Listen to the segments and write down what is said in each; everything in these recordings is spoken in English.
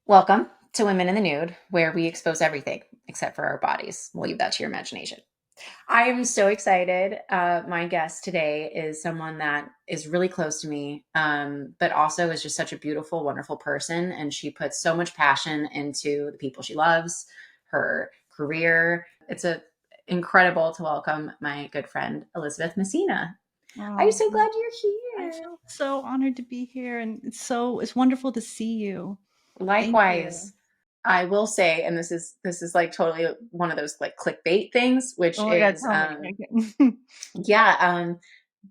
Welcome to Women in the Nude, where we expose everything except for our bodies. We'll leave that to your imagination. I am so excited. My guest today is someone that is really close to me, but also is just such a beautiful, wonderful person. And she puts so much passion into the people she loves, her career. It's incredible to welcome my good friend, Elizabeth Messina. I'm Oh, so glad I you're here. feel so honored to be here, and it's wonderful to see you. Thank you. Likewise, I will say, and this is like totally one of those like clickbait things, which Oh my God, is tell me. Okay. yeah,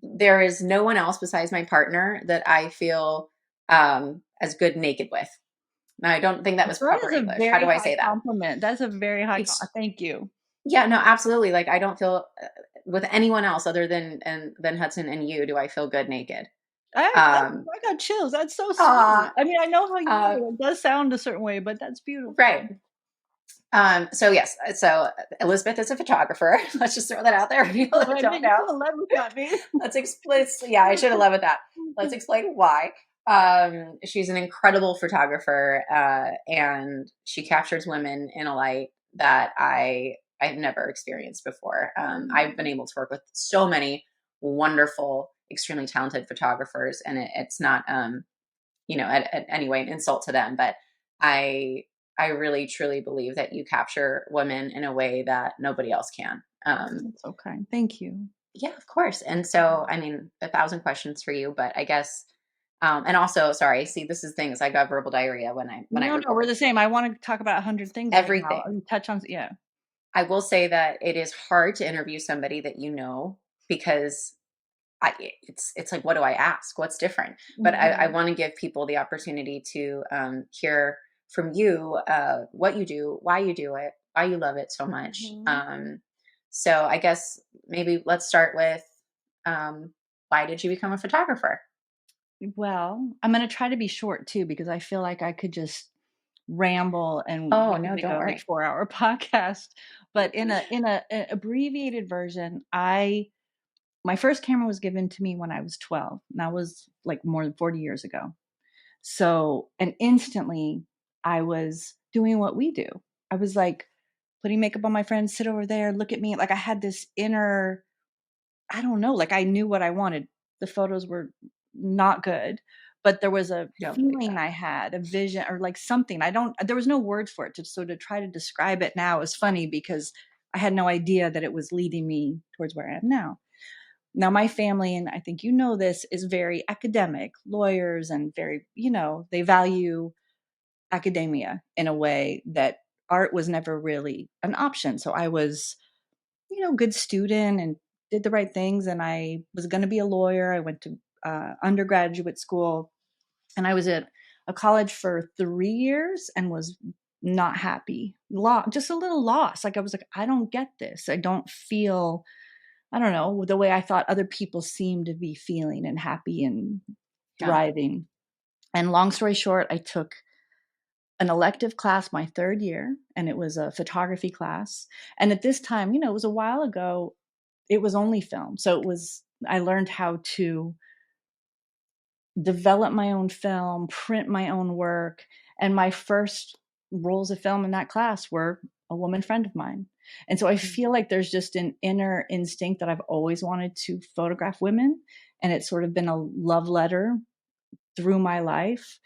there is no one else besides my partner that I feel as good naked with. Now, I don't think that was That proper is a English. How very do I high say that? compliment. That's a very high. It's Thank you. yeah, no, absolutely. Like I don't feel with anyone else other than Hudson and you do I feel good naked. Um, I got chills. That's so sweet. uh, I mean, I know how you know uh, it. It does sound a certain way, but that's right. beautiful. So yes, so Elizabeth is a photographer. Let's just throw that out there for people Oh, that I don't bet you know. should have led with that, babe. Let's explain. Yeah, I should have led with that. Let's explain why. She's an incredible photographer, and she captures women in a light that I've never experienced before. I've been able to work with so many wonderful, extremely talented photographers, and it's not at any way an insult to them, but I I really truly believe that you capture women in a way that nobody else can. That's so kind. Thank you. Yeah, of course. And so, I mean, a thousand questions for you, but I guess, and also, sorry, see, this is things I got verbal diarrhea when I No, we're record the same. I want to talk about 100 things right now. everything. Touch on, yeah. I will say that it is hard to interview somebody that you know because it's like, what do I ask? What's different? But I Mhm. want to give people the opportunity to hear from you what you do, why you do it, why you love it so much. Mhm. So I guess maybe let's start with why did you become a photographer? Well, I'm gonna try to be short too because I feel like I could just ramble and Oh we could no, make don't a like worry. 4-hour podcast. But in a abbreviated version, I my first camera was given to me when I was 12. And that was like more than 40 years ago. So, and instantly I was doing what we do. I was like putting makeup on my friends, sit over there, look at me. Like I had this inner, I don't know, like I knew what I wanted. The photos were not good, but there was a I don't believe feeling that. I had, a vision or like something. There was no words for it. So to try to describe it now is funny because I had no idea that it was leading me towards where I am now. Now, my family, and I think you know this, is very academic, lawyers, and very, they value academia in a way that art was never really an option. So I was good student and did the right things. And I was going to be a lawyer. I went to undergraduate school and I was at a college for 3 years and was not happy, just a little lost. Like I was like, I don't get this. I don't know, the way I thought other people seemed to be feeling and happy and Yeah. thriving. And long story short, I took an elective class my third year, and it was a photography class. And at this time, it was a while ago, it was only film. So I learned how to develop my own film, print my own work. And my first rolls of film in that class were a woman friend of mine. And so I feel like there's just an inner instinct that I've always wanted to photograph women. And it's sort of been a love letter through my life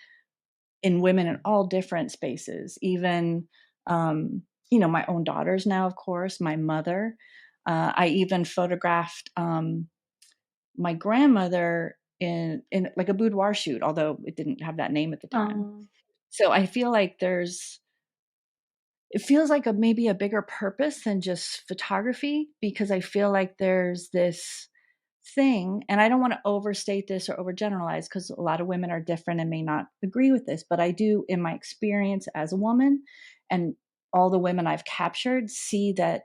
in women in all different spaces, even, my own daughters now, of course, my mother. I even photographed my grandmother in like a boudoir shoot, although it didn't have that name at the time. Um, So I feel like it feels like maybe a bigger purpose than just photography, because I feel like there's this thing, and I don't want to overstate this or overgeneralize because a lot of women are different and may not agree with this, but I do, in my experience as a woman and all the women I've captured, see that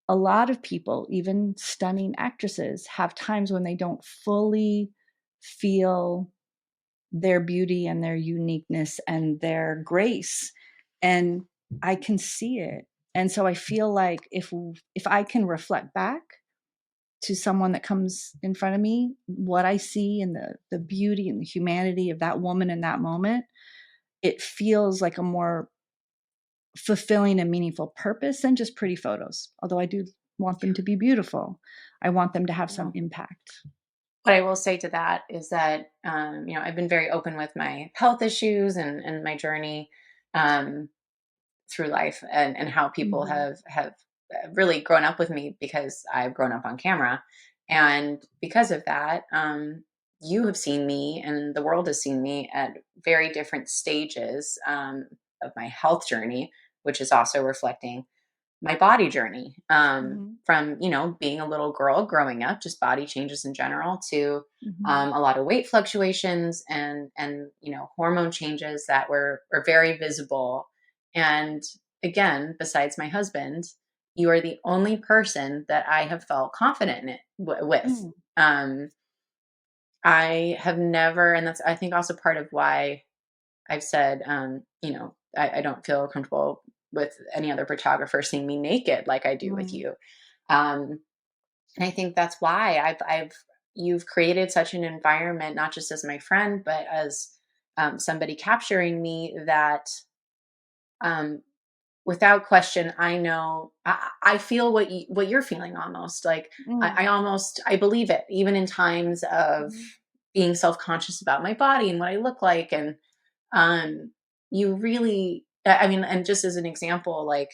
a lot of people, even stunning actresses, have times when they don't fully feel their beauty and their uniqueness and their grace. And I can see it. And so I feel like if I can reflect back to someone that comes in front of me, what I see and the beauty and the humanity of that woman in that moment, it feels like a more fulfilling and meaningful purpose than just pretty photos. Although I do want them to be beautiful, I want them to have some Yeah. impact. What I will say to that is that, I've been very open with my health issues and my journey um, through life, and how people Mm-hmm. have really grown up with me because I've grown up on camera. And because of that, you have seen me and the world has seen me at very different stages of my health journey, which is also reflecting my body journey, Mm-hmm. from being a little girl growing up, just body changes in general, to Mm-hmm. a lot of weight fluctuations and hormone changes that were very visible. And again, besides my husband, you are the only person that I have felt confident in it with. Mm. um, I have never, and that's, I think, also part of why I've said, I don't feel comfortable with any other photographer seeing me naked like I do with Mm. you. Um, and I think that's why you've created such an environment, not just as my friend, but as somebody capturing me, that um, without question, I know, I feel what you're feeling, almost like Mm. I believe it, even in times of Mhm. being self-conscious about my body and what I look like. And um, you really, I mean, and just as an example, like,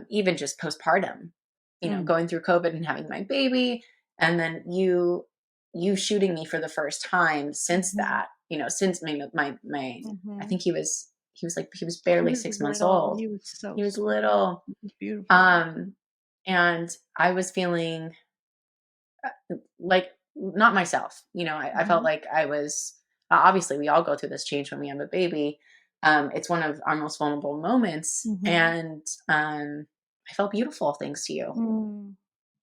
even just postpartum, Mm. going through COVID and having my baby, and then you shooting me for the first time since Mhm. that, since my I Mhm. think he was He barely was 6 months little. old. He was so He was sweet. little. He was beautiful. Um, and I was feeling like not myself. I felt Mhm. like I was, obviously we all go through this change when we have a baby. It's one of our most vulnerable moments, Mhm. and I felt beautiful thanks to you. Mm.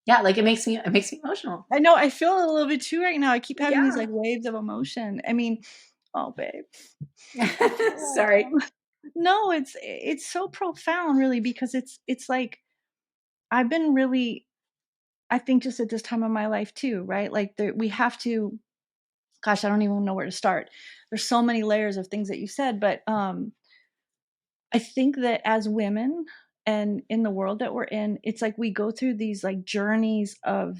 Yeah, like it makes me emotional. I know, I feel it a little bit too right now. I keep having these, Yeah. like, waves of emotion. I mean, oh, babe. I feel Sorry. no, it's so profound really because it's like I've been really I think just at this time of my life too, right? Like we have to gosh, I don't even know where to start. There's so many layers of things that you said, but I think that as women and in the world that we're in, it's like we go through these like journeys of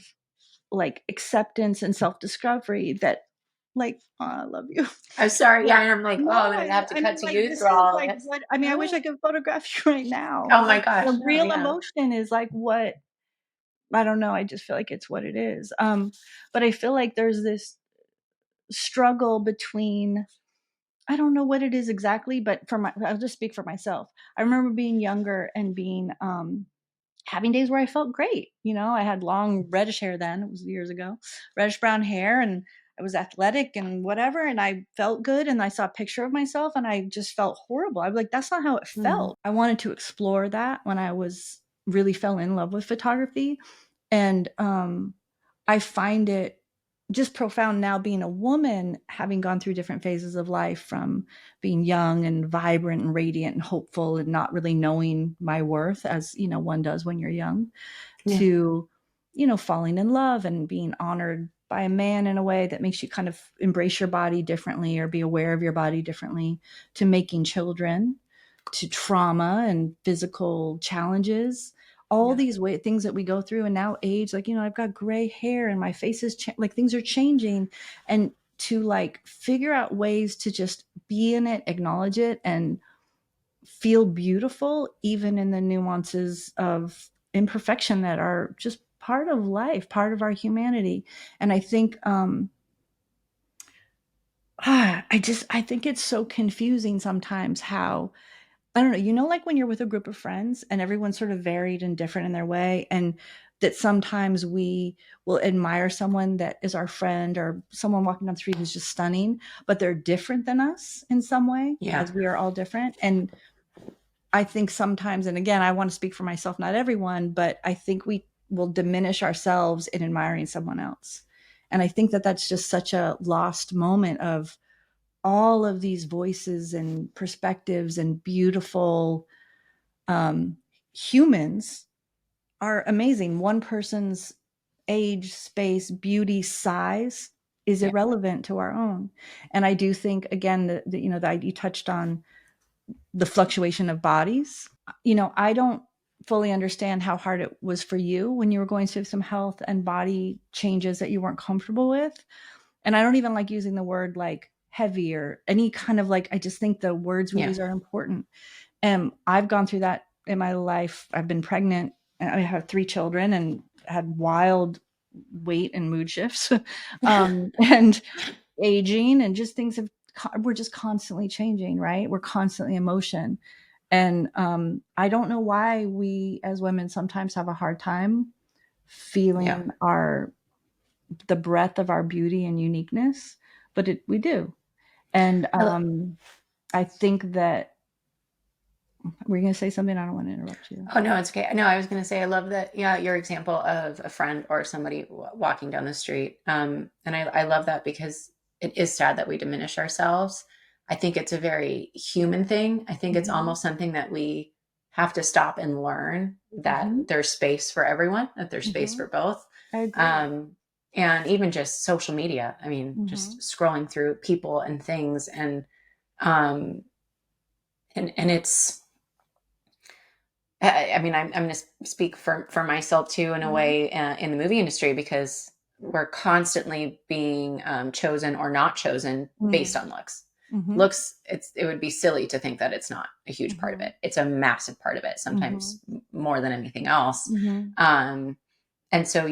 like acceptance and self-discovery that like, oh, I love you. I'm sorry. That Yeah, and I'm like, no, oh, I'm gonna have to I cut mean, to like, you this through is all of like this. what I mean, I wish I could photograph you right now. Oh my gosh, The no, real yeah. emotion is like what I don't know, I just feel like it's what it is. But I feel like there's this struggle between I don't know what it is exactly, but I'll just speak for myself. I remember being younger and being having days where I felt great. I had long reddish hair then, it was years ago, reddish brown hair, and I was athletic and whatever, and I felt good. And I saw a picture of myself and I just felt horrible. I was like, that's not how it Mhm. felt. I wanted to explore that when I was really fell in love with photography. And I find it just profound now being a woman, having gone through different phases of life from being young and vibrant and radiant and hopeful and not really knowing my worth as one does when you're young Yeah. to falling in love and being honored by a man in a way that makes you kind of embrace your body differently or be aware of your body differently to making children to trauma and physical challenges, all Yeah. these things that we go through. And now age, like I've got gray hair and my face is like things are changing, and to like figure out ways to just be in it, acknowledge it, and feel beautiful even in the nuances of imperfection that are just part of life, part of our humanity. And I think I think it's so confusing sometimes how I don't know, like when you're with a group of friends and everyone's sort of varied and different in their way, and that sometimes we will admire someone that is our friend or someone walking down the street who's just stunning, but they're different than us in some way, Yeah. as we are all different. And I think sometimes, and again, I want to speak for myself, not everyone, but I think we will diminish ourselves in admiring someone else. And I think that that's just such a lost moment of all of these voices and perspectives and beautiful um, humans are amazing. One person's age, space, beauty, size is Yeah. irrelevant to our own. And I do think, again, that you touched on the fluctuation of bodies. I don't fully understand how hard it was for you when you were going through some health and body changes that you weren't comfortable with. And I don't even like using the word like heavy or any kind of like, I just think the words we Yeah. use are important. And I've gone through that in my life. I've been pregnant and I have 3 children and had wild weight and mood shifts, and aging, and just things we're just constantly changing, right? We're constantly in motion. And I don't know why we as women sometimes have a hard time Yeah. feeling the breadth of our beauty and uniqueness, but we do. And I, lo- I think that we're going to say something. I don't want to interrupt you. oh no, it's okay. No, I was going to say I love that. Yeah, your example of a friend or somebody walking down the street. And I love that because it is sad that we diminish ourselves. I think it's a very human thing. I think it's Mm-hmm. almost something that we have to stop and learn that Mm-hmm. there's space for everyone, that there's space Mm-hmm. for both. I agree. Um, and even just social media. I mean, Mm-hmm. just scrolling through people and things, um, and it's I mean, I'm going to speak for myself too, in a Mm-hmm. way, in the movie industry, because we're constantly being chosen or not chosen based on looks. Mm-hmm. Looks, it would be silly to think that it's not a huge part of Mm-hmm. it. It's a massive part of it, Mm-hmm. sometimes more than anything else. Mm-hmm. Um, and so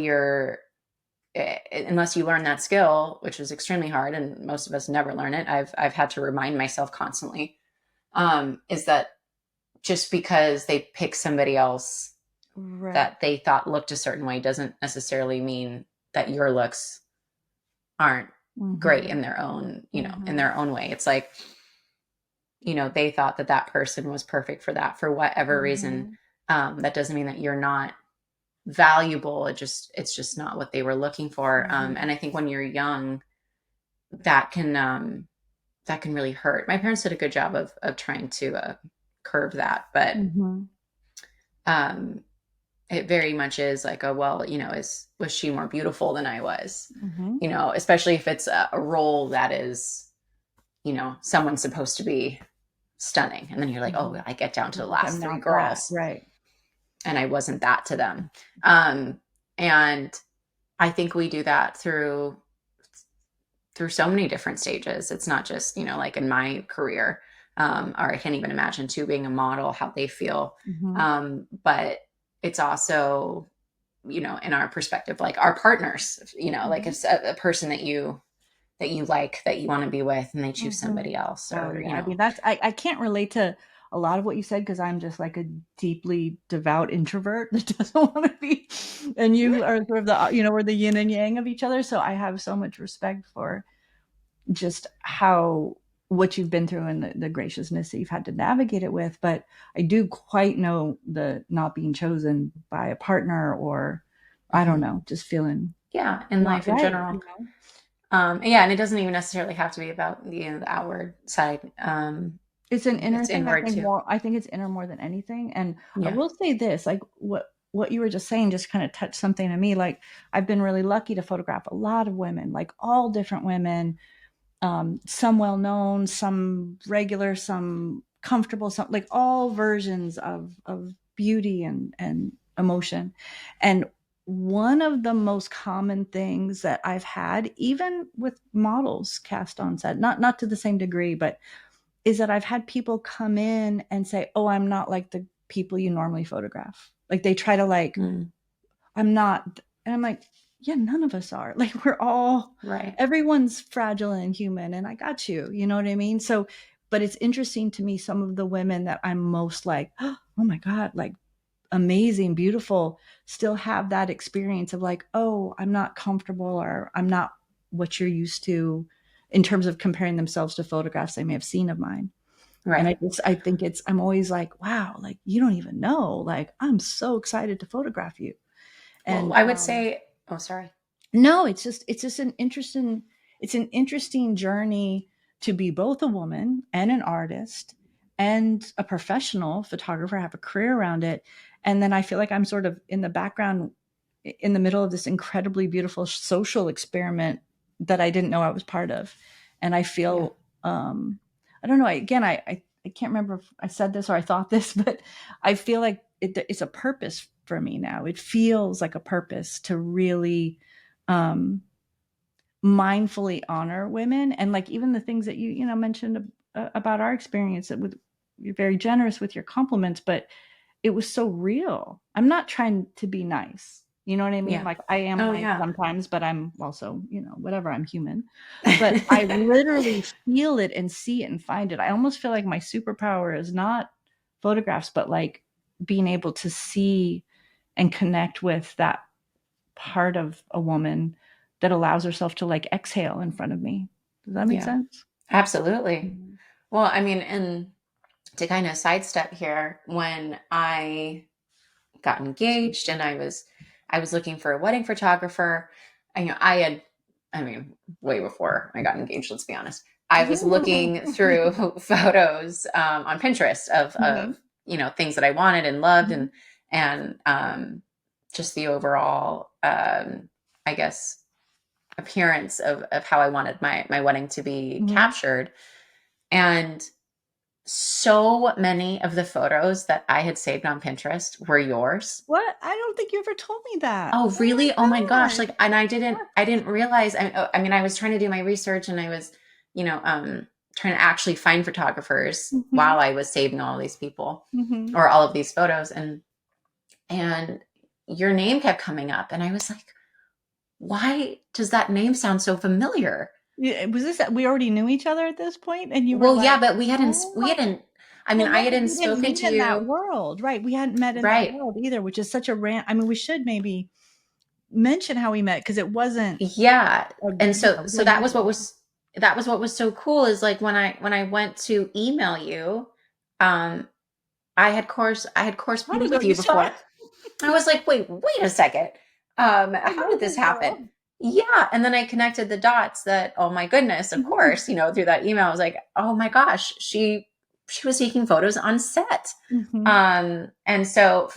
unless you learn that skill, which is extremely hard, and most of us never learn it. I've had to remind myself constantly, is that just because they pick somebody else Right. that they thought looked a certain way doesn't necessarily mean that your looks aren't great Mm-hmm. in their own, in Mm-hmm. their own way. It's like, they thought that that person was perfect for that for whatever reason. Mm-hmm. That doesn't mean that you're not valuable. It's just not what they were looking for. Mm-hmm. And I think when you're young, that can, that can really hurt. My parents did a good job of trying to curb that, but Mm-hmm. um, it very much is like, oh, well, was she more beautiful than I was? Mm-hmm. Especially if it's a role that is, someone's supposed to be stunning. And then you're like, oh, Mm-hmm. I get down to the Like, I'm last 3 not that. girls Right. and I wasn't that to them. And I think we do that through so many different stages. It's not just, like in my career, or I can't even imagine too being a model, how they feel. Mm-hmm. But it's also, in our perspective, like our partners, like Mm-hmm. if a person that you like, that you want to be with, and they choose Mm-hmm. somebody else, Oh or, yeah. I mean, I can't relate to a lot of what you said because I'm just like a deeply devout introvert that doesn't want to be, and you are sort of we're the yin and yang of each other. So I have so much respect for just what you've been through and the graciousness that you've had to navigate it with. But I do quite know the not being chosen by a partner, or I don't Mhm. know, just feeling Yeah, in not life in right, general. know? Yeah, and it doesn't even necessarily have to be about the outward side. It's an inner It's thing, I inward think too. more. I think it's inner more than anything. And I Yeah. will say this, like what you were just saying just kind of touched something in me. Like I've been really lucky to photograph a lot of women, like all different women, some well known, some regular, some comfortable, some like all versions of beauty and emotion. And one of the most common things that I've had, even with models cast on set, not to the same degree, but is that I've had people come in and say, "Oh, I'm not like the people you normally photograph." Like they try to like, Mm, "I'm not," and I'm like, "Yeah, none of us are. Like we're all, right. everyone's fragile and human, and I got you." You know what I mean? So, but it's interesting to me. Some of the women that I'm most like, "Oh my god," like amazing, beautiful, still have that experience of like, "Oh, I'm not comfortable," or "I'm not what you're used to," in terms of comparing themselves to photographs they may have seen of mine. And Right. I think I'm always like, wow, like you don't even know. Like I'm so excited to photograph you. Well, And I would say, oh, sorry. no, it's just an interesting journey to be both a woman and an artist and a professional photographer, have a career around it. And then I feel like I'm sort of in the background in the middle of this incredibly beautiful social experiment that I didn't know I was part of. And I feel, I don't know, I can't remember if I said this or I thought this, but I feel like it's a purpose for me now. It feels like a purpose to really mindfully honor women. And like even the things that you know mentioned about our experience, that with you're very generous with your compliments, but it was so real. I'm not trying to be nice. You know what I mean? Yeah. Like I am Oh nice yeah. sometimes, but I'm also, you know, whatever, I'm human. But I literally feel it and see it and find it. I almost feel like my superpower is not photographs, but like being able to see and connect with that part of a woman that allows herself to like exhale in front of me. Does that make Yeah. sense? Absolutely. Mhm. Well, I mean, and to kind of sidestep here, when I got engaged and I was looking for a wedding photographer, I had, I mean, way before I got engaged, let's be honest. I was looking through photos on Pinterest of Mhm. things that I wanted and loved, Mhm. and just the overall I guess appearance of how I wanted my wedding to be Mhm. captured. And so many of the photos that I had saved on Pinterest were yours. What? I don't think you ever told me that. Oh, Oh really? Oh my my gosh. god. Like, and I didn't realize, I mean, I was trying to do my research and I was, trying to actually find photographers Mhm. while I was saving all these people Mhm. or all of these photos. And your name kept coming up. And I was like, why does that name sound so familiar? Yeah, was this we already knew each other at this point, and you were Well, yeah, like, but "Oh my." I mean, Well, I no, but hadn't we didn't spoken meet to in that you. world, right? We hadn't met in that Right. world either, which is such a I mean, we should maybe mention how we met because it wasn't Yeah. a, And you so know, so real usual. that was what was so cool is like when I went to email you, um I had How did corresponded go? with You you saw it? before. I was like, wait a second. I How know did this this happen? girl. Yeah. And then I connected the dots that, oh my goodness, of Mhm. course, through that email, I was like, oh my gosh, she was taking photos on set. Mhm. And so,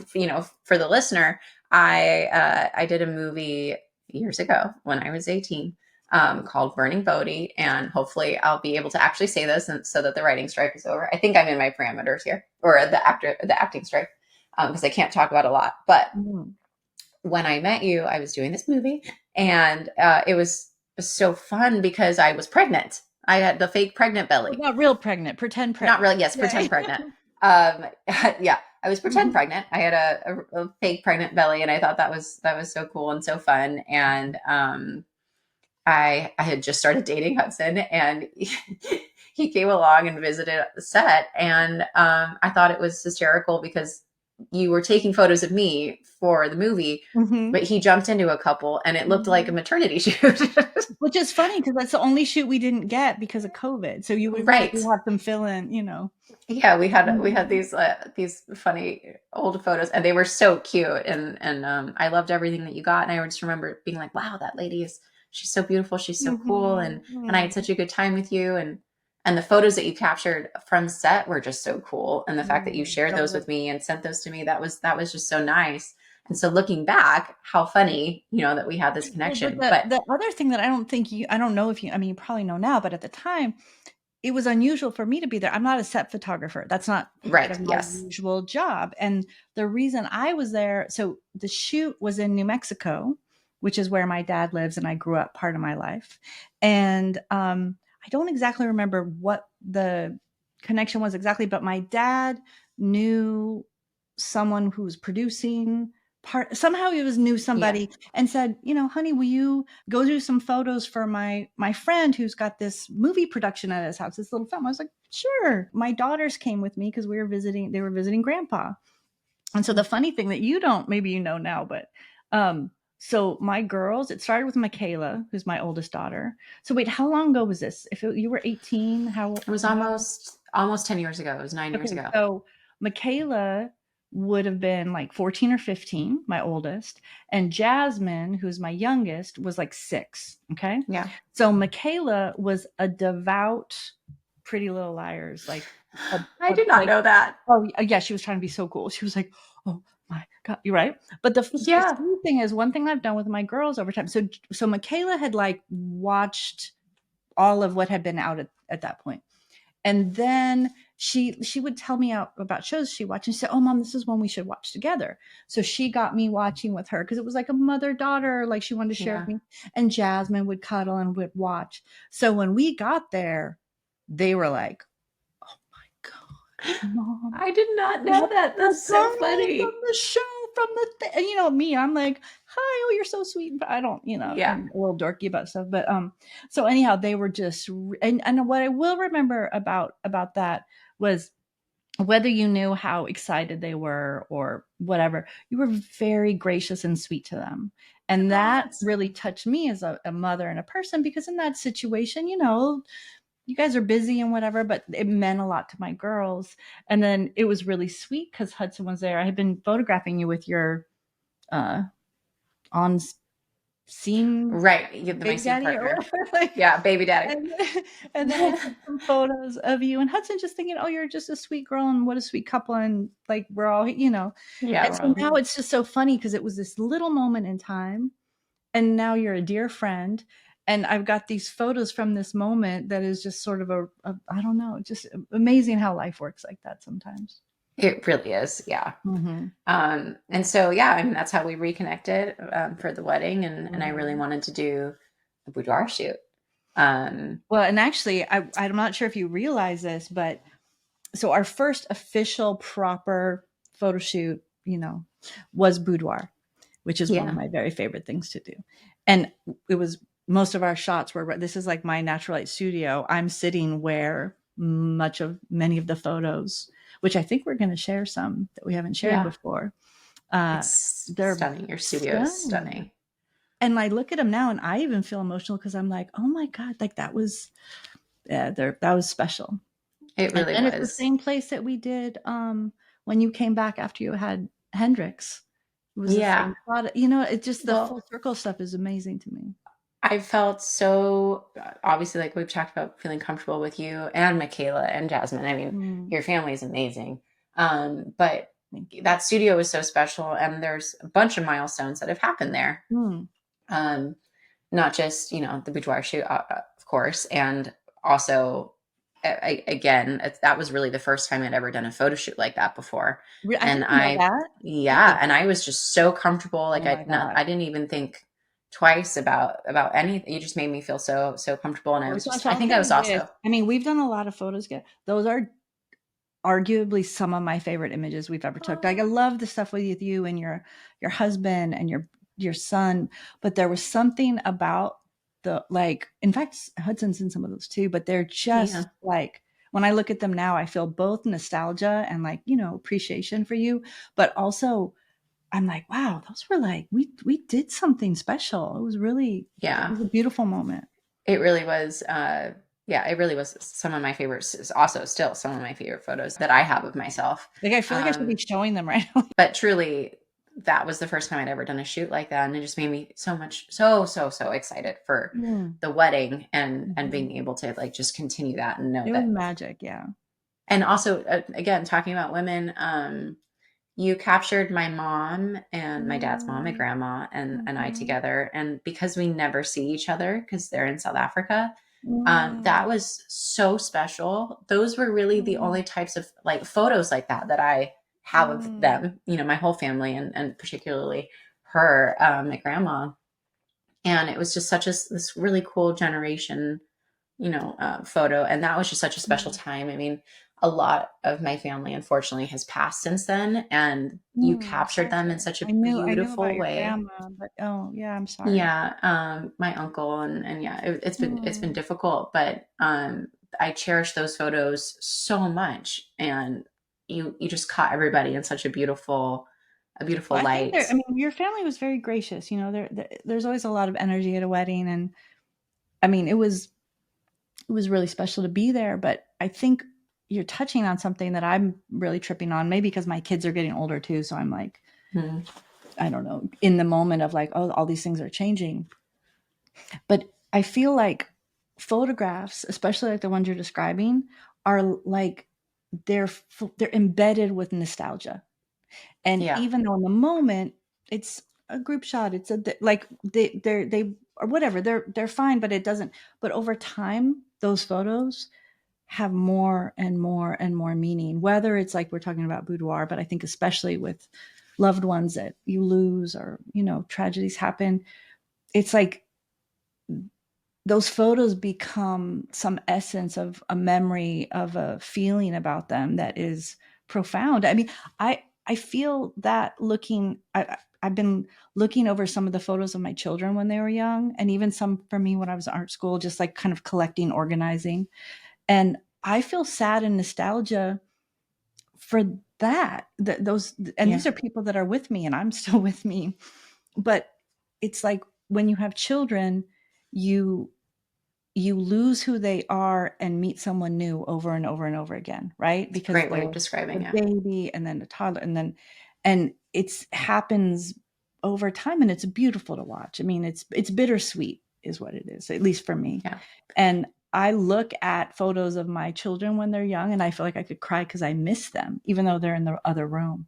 for the listener, I did a movie years ago when I was 18, called Burning Bodhi, and hopefully I'll be able to actually say this and so that the writing strike is over. I think I'm in my parameters here, or the acting strike, because I can't talk about a lot. But Mhm. when I met you, I was doing this movie, and it was so fun because I was pregnant. I had the fake pregnant Well, belly. not real pregnant, pretend Not pregnant. really, yes, pretend Yay. pregnant. Yeah, I was pretend Mhm. pregnant. I had a fake pregnant belly, and I thought that was so cool and so fun. And I had just started dating Hudson, and he came along and visited the set, and I thought it was hysterical because you were taking photos of me for the movie, Mhm. but he jumped into a couple, and it looked like a Mhm. maternity shoot. Which is funny because that's the only shoot we didn't get because of COVID. So you would really Right. have them fill in, you know. Yeah, we had Mhm. these funny old photos, and they were so cute, and I loved everything that you got, and I just remember being like, wow, that lady is she's so beautiful, she's so cool, Mhm. and I had Mhm. such a good time with you, and the photos that you captured from set were just so cool, and the fact that you Mhm. shared those with me and sent those to me, that was just so nice. And so looking back, how funny, that we had this Well, but connection. the But the other thing that I don't know if you, I mean, you probably know now, but at the time, it was unusual for me to be there. I'm not a set photographer. That's not part right, of my yes, usual job. And the reason I was there, so the shoot was in New Mexico, which is where my dad lives and I grew up part of my life. And I don't exactly remember what the connection was exactly, but my dad knew someone who was producing part somehow he was knew yeah. somebody and said, honey, will you go do some photos for my friend who's got this movie production at his house, this little film. I was like, sure. My daughters came with me because they were visiting grandpa. And so the funny thing that you don't, maybe you know now, but um, so my girls, it started with Michaela, who's my oldest daughter. So wait, how long ago was this? You were 18, It was almost 10 years ago. It was 9 years okay, ago. so Michaela would have been like 14 or 15, my oldest, and Jasmine, who's my youngest, was like 6. Okay. Yeah. So Michaela was a devout Pretty Little Liars, like I did not like, know that. oh yeah, she was trying to be so cool. She was like, oh my You're right. But the Yeah. funny thing is, one thing I've done with my girls over time. So Michaela had like watched all of what had been out at that point. And then she would tell me out about shows she watched and she said, "Oh, mom, this is one we should watch together." So she got me watching with her because it was like a mother-daughter, like she wanted to share with Yeah. me. And Jasmine would cuddle and would watch. So when we got there, they were like, "Oh my God, mom, I did not know that's that. the That's so girl from funny. the show, from the thing." And me, I'm like, "Hi, oh, you're so sweet." But I don't, Yeah. I'm a little dorky about stuff. But so anyhow, they were just, and what I will remember about that was whether you knew how excited they were or whatever, you were very gracious and sweet to them. And Oh, that that's really touched me as a mother and a person, because in that situation, you guys are busy and whatever, but it meant a lot to my girls. And then it was really sweet because Hudson was there. I had been photographing you with your uh, on scene right. You have my baby scene daddy or partner. whatever. Like, Yeah, baby daddy. and, and then I took some photos of you and Hudson, just thinking, "Oh, you're just a sweet girl and what a sweet couple." And like, we're all, Yeah, And we're so all now here. it's just so funny because it was this little moment in time. And now you're a dear friend. And I've got these photos from this moment that is just sort of I don't know, just amazing how life works like that sometimes. It really is. Yeah. Mm-hmm. And so, yeah, I mean, that's how we reconnected for the wedding. And I really Mm-hmm. wanted to do a boudoir shoot. Um, Well, and actually, I'm not sure if you realize this, but so our first official proper photo shoot, was boudoir, which is one of yeah. my very favorite things to do. And it was, most of our shots were, this is like my natural light studio. I'm sitting where many of the photos, which I think we're going to share some that we haven't shared Yeah. before. Uh, It's they're stunning. Your studio is stunning. stunning. And I look at them now and I even feel emotional because I'm like, oh my God, like that was, yeah, that was special. It And really then it's the was. same place that we did when you came back after you had Hendrix. It was the Yeah. same product. It just, the Well, full circle stuff is amazing to me. I felt so obviously, like we've talked about, feeling comfortable with you and Michaela and Jasmine. I mean, Mm, your family is amazing. But thank you. that studio was so special, and there's a bunch of milestones that have happened there. Mm, Um, Not just the boudoir shoot, of course, and also again, that was really the first time I'd ever done a photo shoot like that before. I And didn't know that. yeah, Really? and I was just so comfortable. Like Oh my God. I didn't even think twice about anything. You just made me feel so comfortable, and I Well, was just, Sasha, I I'll think tell I you was this. also, I mean, we've done a lot of photos together. Those are arguably some of my favorite images we've ever took. Like, I oh, love the stuff with you and your husband and your son, but there was something about the, like, in fact, Hudson's in some of those too, but they're just yeah, like, when I look at them now, I feel both nostalgia and, like, appreciation for you, but also I'm like, wow, those were like, we did something special. It yeah. was a beautiful moment. It really was. Yeah, it really was some of my favorites. Is also still some of my favorite photos that I have of myself. Like, I feel like I should be Um, showing them right now. but truly, that was the first time I'd ever done a shoot like that, and it just made me so much, so excited for Mm. the wedding, and Mhm. being able to like just continue that and know It was that. magic, yeah. And also, again, talking about women, you captured my mom and my dad's mom, my Mm, grandma, and I mhm, together, and because we never see each other because they're in South Africa, mm, that was so special. Those were really the mm, only types of like photos like that I have of mm. them, my whole family, and particularly her, my grandma. And it was just such this really cool generation, photo. And that was just such a special Mm, time. I mean, a lot of my family unfortunately has passed since then, and you I'm captured them in sorry. such a I knew about beautiful your way. grandma, but oh, yeah, I'm sorry. Yeah, my uncle, and yeah, it's been Mm. difficult, but I cherish those photos so much, and you just caught everybody in such a beautiful Well, I think light. I mean, your family was very gracious. There's always a lot of energy at a wedding, and I mean, it was really special to be there. But I think you're touching on something that I'm really tripping on, maybe because my kids are getting older too. So I'm like, Mhm. I don't know, in the moment of like, oh, all these things are changing. But I feel like photographs, especially like the ones you're describing, are like they're embedded with nostalgia. And Yeah. even though in the moment it's a group shot, it's a like they or whatever, they're fine, but it doesn't. But over time, those photos have more and more and more meaning. Whether it's like we're talking about boudoir, but I think especially with loved ones that you lose or tragedies happen, it's like those photos become some essence of a memory of a feeling about them that is profound. I mean, I feel that I've been looking over some of the photos of my children when they were young, and even some for me when I was in art school, just like kind of collecting, organizing. And I feel sad and nostalgia for those, and Yeah. these are people that are with me and I'm still with me. But it's like when you have children, you you lose who they are and meet someone new over and over and over again, right? It's a Because great way they're of a describing it. baby and then a toddler and it's happens over time, and it's beautiful to watch. I mean, it's bittersweet is what it is, at least for me. Yeah. And I look at photos of my children when they're young and I feel like I could cry because I miss them, even though they're in the other room.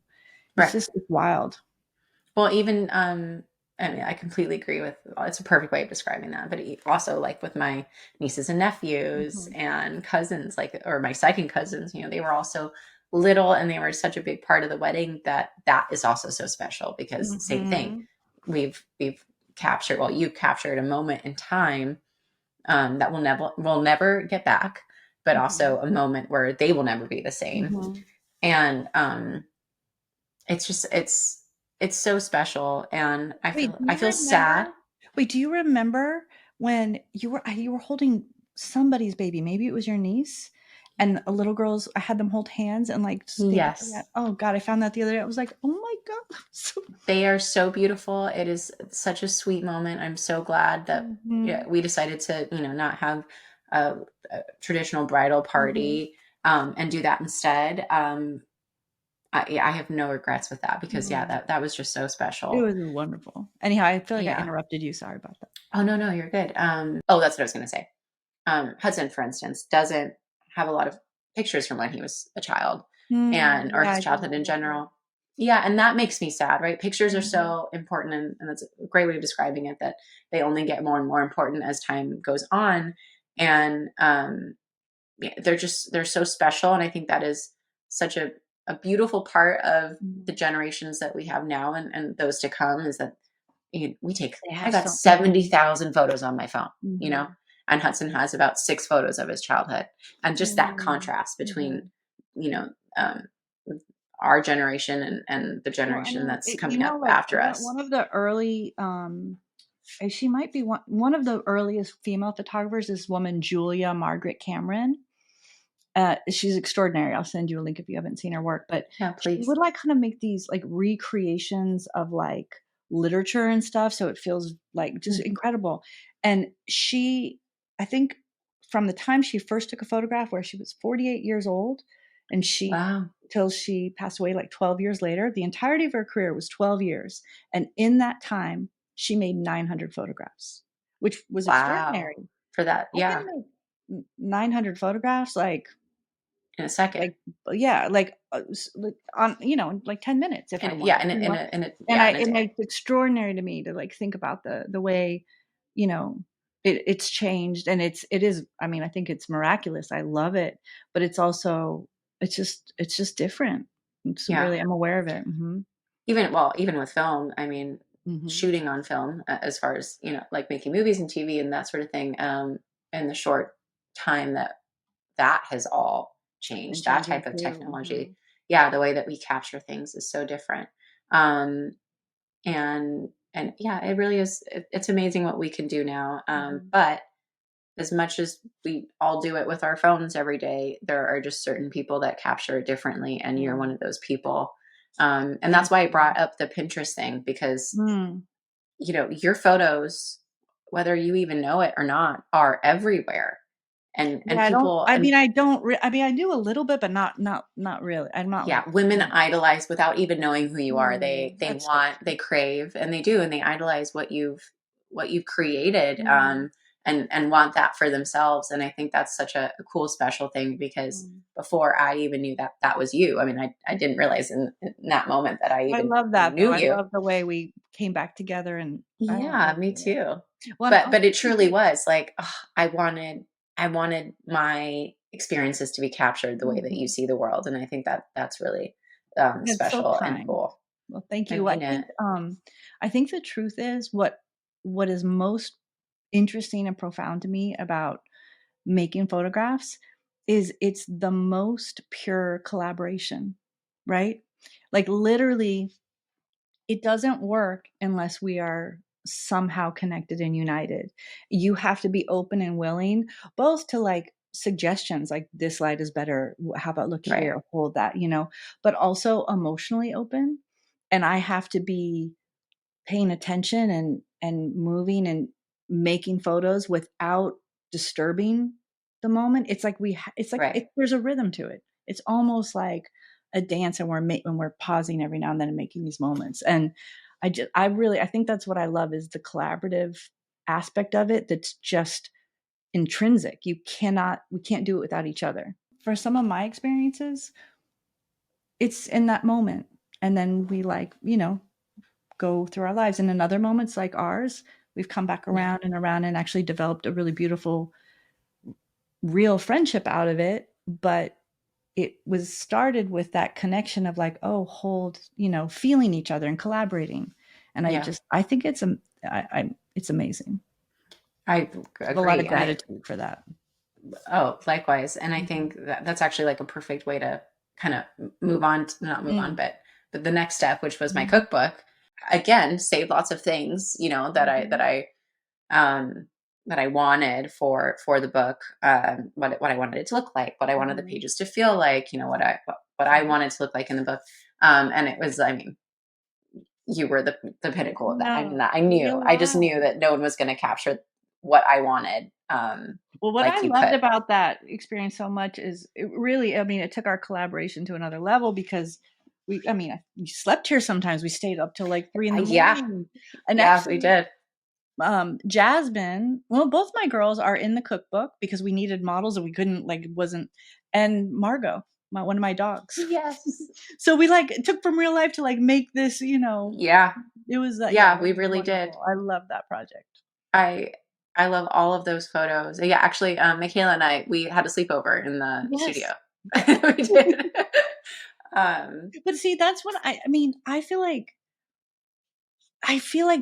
Right. It's wild. Well, even I mean, I completely agree with. It's a perfect way of describing that. But also, like with my nieces and nephews Mhm. and cousins, like or my second cousins, they were also little, and they were such a big part of the wedding that is also so special because same thing. Mhm. We've captured. Well, you captured a moment in time that will never get back, but also Mhm. a moment where they will never be the same. Mhm. And it's just it's so special, and I Wait, feel do I you feel sad. remember wait, do you remember when you were holding somebody's baby? Maybe it was your niece and a little girl's I had them hold hands and, like, just think about Yes, that. Oh god, I found that the other day. I was like, "Oh my god." So they are so beautiful. It is such a sweet moment. I'm so glad that, yeah, Mhm. we decided to not have a, a traditional bridal Mhm. party, and do that instead. Yeah, I have no regrets with that because yeah, Mm. that was just so It special. was wonderful. Anyhow, I feel like I Yeah. interrupted you. Sorry about that. Oh, no, no, you're good. Oh, that's what I was going to say. Hudson, for instance, doesn't have a lot of pictures from when he was a child, and or Yeah, his I didn't childhood know in about that. general. Yeah, and that makes me sad, right? Pictures are Mhm. so important, and that's a great way of describing it. That they only get more and more important as time goes on, and yeah, they're so special, and I think that is such a beautiful part of the Mhm. generations that we have now, and those to come is that we take They I have got so 70,000 photos on my phone, Mhm. and Hudson has about 6 photos of his childhood. And just that Mm. contrast between, Mhm. you know, um, our generation and the Well, generation that's you coming know, up like after us. one of the early, she might be one of the earliest female photographers. This woman, Julia Margaret Cameron. She's extraordinary. I'll send you a link if you haven't seen her work. But Yeah, she please. would like kind of make these like recreations of like literature and stuff, so it feels like just Mm. incredible. And I think, from the time she first took a photograph, where she was 48 years old, and she Wow. till she passed away like 12 years later, the entirety of her career was 12 years, and in that time, she made 900 photographs, which was Wow. extraordinary. For that. I can Yeah. make 900 photographs In a second. like yeah, like on like 10 minutes if I And yeah, wanted, yeah, in a and day. it's extraordinary to me to like think about the way, you know, it's changed, and it is, I mean, I think it's miraculous. I love it, but it's also it's just different. It's Yeah. really, I'm aware of it. Mhm. Even with film, I mean, Mhm. shooting on film, as far as like making movies and TV and that sort of thing, in the short time that has all Been changed, that changing type of too. technology. Mhm. Yeah, the way that we capture things is so different. um and yeah, it really is. It's amazing what we can do now. Mhm. But as much as we all do it with our phones every day, there are just certain people that capture it differently, and you're one Mm. of those people. And that's Thank why I you. brought up the Pinterest thing, because Mm. your photos, whether you even know it or not, are everywhere. And Yeah, I don't, people, I and mean, I mean, I do a little bit, but not really. I'm not yeah, like, women idolize without even knowing who you are. They that's so want, they true. crave, and they do, and they idolize what you've created. Mm. and want that for themselves. And I think that's such a cool, special thing, because Mm. before I even knew that that was you, I mean, I didn't realize in that moment that I I even love that knew though. I you. love the way we came back together, and I Yeah, love me it. too. Well, and But also it truly was like, ugh, I wanted my experiences to be captured the way that you mhm. see the world, and I think that that's really That's so special and kind. cool. Well, thank I you. mean it. I think the truth is what is most interesting and profound to me about making photographs is it's the most pure collaboration, right? Like literally it doesn't work unless we are somehow connected and united. You have to be open and willing both to like suggestions like this light is better. How about look Right, here, hold that, but also emotionally open. And I have to be paying attention and moving and making photos without disturbing the moment. It's like right. there's a rhythm to it. It's almost like a dance, and when we're pausing every now and then and making these moments. And I think that's what I love is the collaborative aspect of it. That's just intrinsic. We can't do it without each other. For some of my experiences, it's in that moment, and then we like go through our lives. And in other moments like ours, we've come back Yeah, around and actually developed a really beautiful, real friendship out of it. But it was started with that connection of like, oh, feeling each other and collaborating. And yeah. I think it's amazing. I I have a lot of agree, and I gratitude for that. oh, likewise. And I Mhm. think that that's actually like a perfect way to kind of move on, not move on, Mm. but the next step, which was my Mhm. cookbook, again, saved lots of things, Mhm. um that I wanted for the book, what I wanted it to look like, what I wanted the Mhm. pages to feel like, what I Mhm. wanted to look like in the book. And it was, I mean, you were the pinnacle of that. I mean, No, I just wow. knew that no one was going to capture what I wanted, Well, what I like you loved could. about that experience so much is it really, I mean, it took our collaboration to another level because we slept here sometimes. We stayed up till like 3 in the Yeah, morning. And yeah, we actually, did. Jasmine, well, both my girls are in the cookbook because we needed models and we couldn't, like, wasn't, and Margot, one of my dogs. Yes. So we like took from real life to like make this, Yeah. it was, yeah, Yeah, it we was really did. wonderful. I love that project. I I love all of those photos. Yeah, actually, Michaela and I, we had a sleepover in the studio. Yes. We did. Um, But see, that's what I mean, I feel like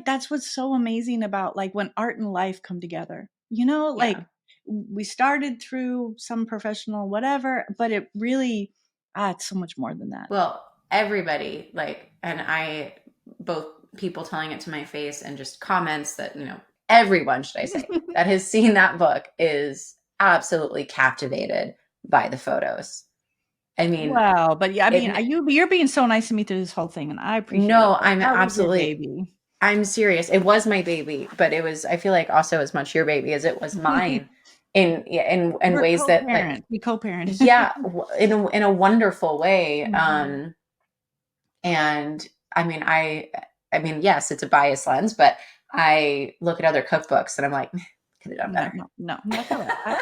that's what's so amazing about like when art and life come together. yeah. Like we started through some professional whatever, but it really it's so much more than that. Well, everybody, like, and I, both people telling it to my face and just comments that, everyone, should I say, that has seen that book is absolutely captivated by the photos. I mean, Wow, but yeah, I mean, it, you're being so nice to me through this whole thing, and I appreciate it. no, I'm That was your absolutely, baby. I'm serious. It was my baby, but it was, I feel like, also as much your baby as it was mine, in We're ways that, like, co-parents. We co-parent. yeah, in a wonderful way. Mhm. And I mean, yes, it's a biased lens, but I look at other cookbooks and I'm like, could have done No, better. no, no, that's all right. I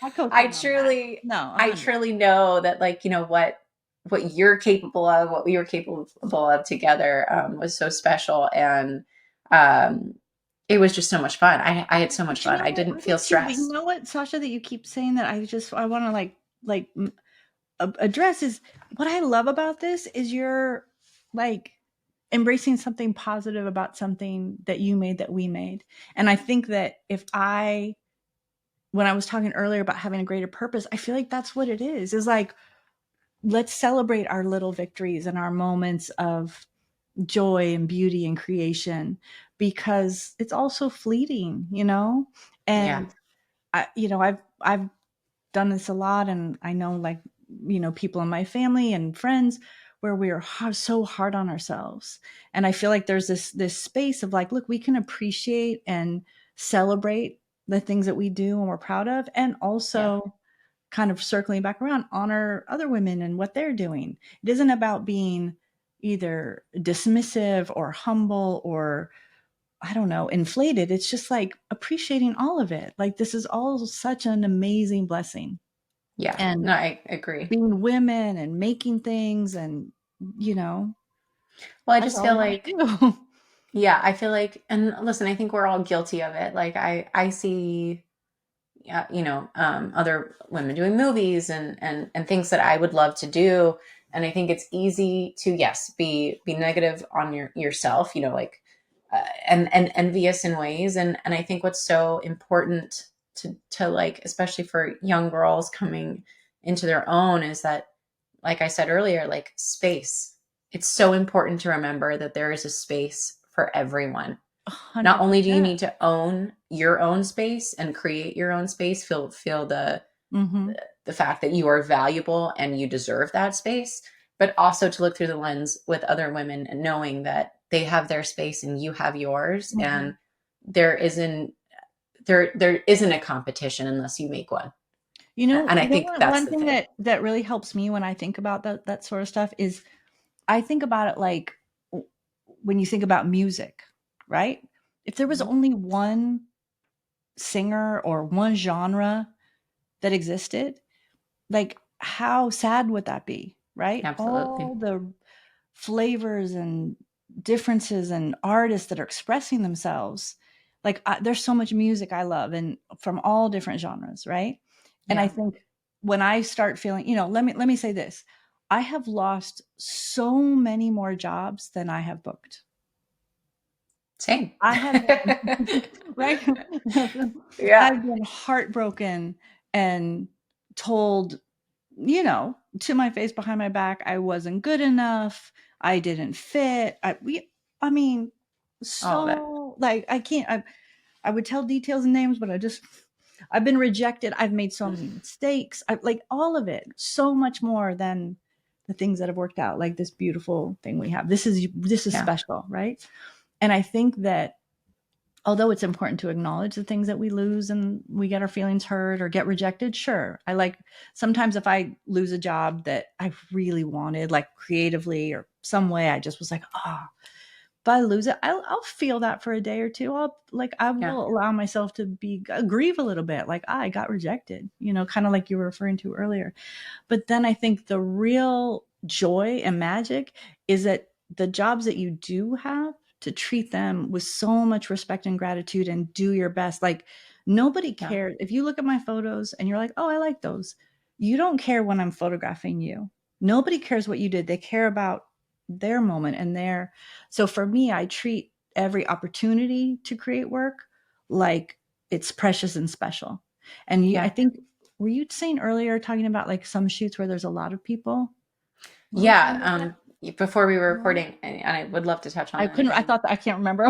I co-sign on that. truly, No, I 100. truly know that, like, what you're capable of, what we were capable of together, was so special. And um, it was just so much fun. I had so much But you fun. know I what? didn't I feel did too. But you stressed. know what, Sasha, that you keep saying that I want to like address is what I love about this is you're like embracing something positive about something that you made that we made. And I think that when I was talking earlier about having a greater purpose, I feel like that's what it is like, let's celebrate our little victories and our moments of joy and beauty and creation because it's also fleeting. Yeah. And I've done this a lot, and I know like people in my family and friends where we are so hard on ourselves, and I feel like there's this space of like, look, we can appreciate and celebrate the things that we do and we're proud of, and Yeah. also kind of circling back around honor other women and what they're doing. It isn't about being either dismissive or humble or I don't know, inflated. It's just like appreciating all of it. Like this is all such an amazing blessing. Yeah. And No, I agree. being women and making things and, you know, Well, I that's just all feel we want like, to do. yeah, I feel like, and listen, I think we're all guilty of it. Like I see, other women doing movies and things that I would love to do. And I think it's easy to, yes, be negative on yourself, like, and envious in ways. And I think what's so important to like, especially for young girls coming into their own, is that, like I said earlier, like space. It's so important to remember that there is a space for everyone. Not only do you 100%. need to own your own space and create your own space, feel Mm-hmm. the fact that you are valuable and you deserve that space, but also to look through the lens with other women and knowing that they have their space and you have yours, Mm-hmm. and there isn't there isn't a competition unless you make one. And I think that's One the thing thing. that really helps me when I think about that sort of stuff is I think about it like when you think about music, right? If there was Mhm. only one singer or one genre that existed, like how sad would that be, right? Absolutely. All the flavors and differences and artists that are expressing themselves. Like there's so much music I love and from all different genres, right? And I Yeah. think when I start feeling, let me say this. I have lost so many more jobs than I have booked. Same. I have been right. Yeah. I've been heartbroken and told, to my face behind my back, I wasn't good enough. I didn't fit. I mean, All of it. so like I can't. I would tell details and names, but I've been rejected. I've made so many mistakes. I like all of it, so much more than the things that have worked out. Like this beautiful thing we have. This is Yeah. special, right? And I think that although it's important to acknowledge the things that we lose and we get our feelings hurt or get rejected, sure. I like sometimes if I lose a job that I really wanted, like creatively or some way, I just was like, oh, if I lose it, I'll feel that for a day or two. I Yeah. will allow myself to be grieve a little bit, like I got rejected, kind of like you were referring to earlier. But then I think the real joy and magic is that the jobs that you do have, to treat them with so much respect and gratitude and do your best. Like nobody Yeah. cares. If you look at my photos and you're like, oh, I like those, you don't care when I'm photographing you. Nobody cares what you did. They care about their moment and their. So for me, I treat every opportunity to create work like it's precious and special. And I Yeah. think were you saying earlier talking about like some shoots where there's a lot of people? What were we talking Yeah. about that? Before we were No. recording, and I would love to touch on I that couldn't, I again. thought that I can't remember.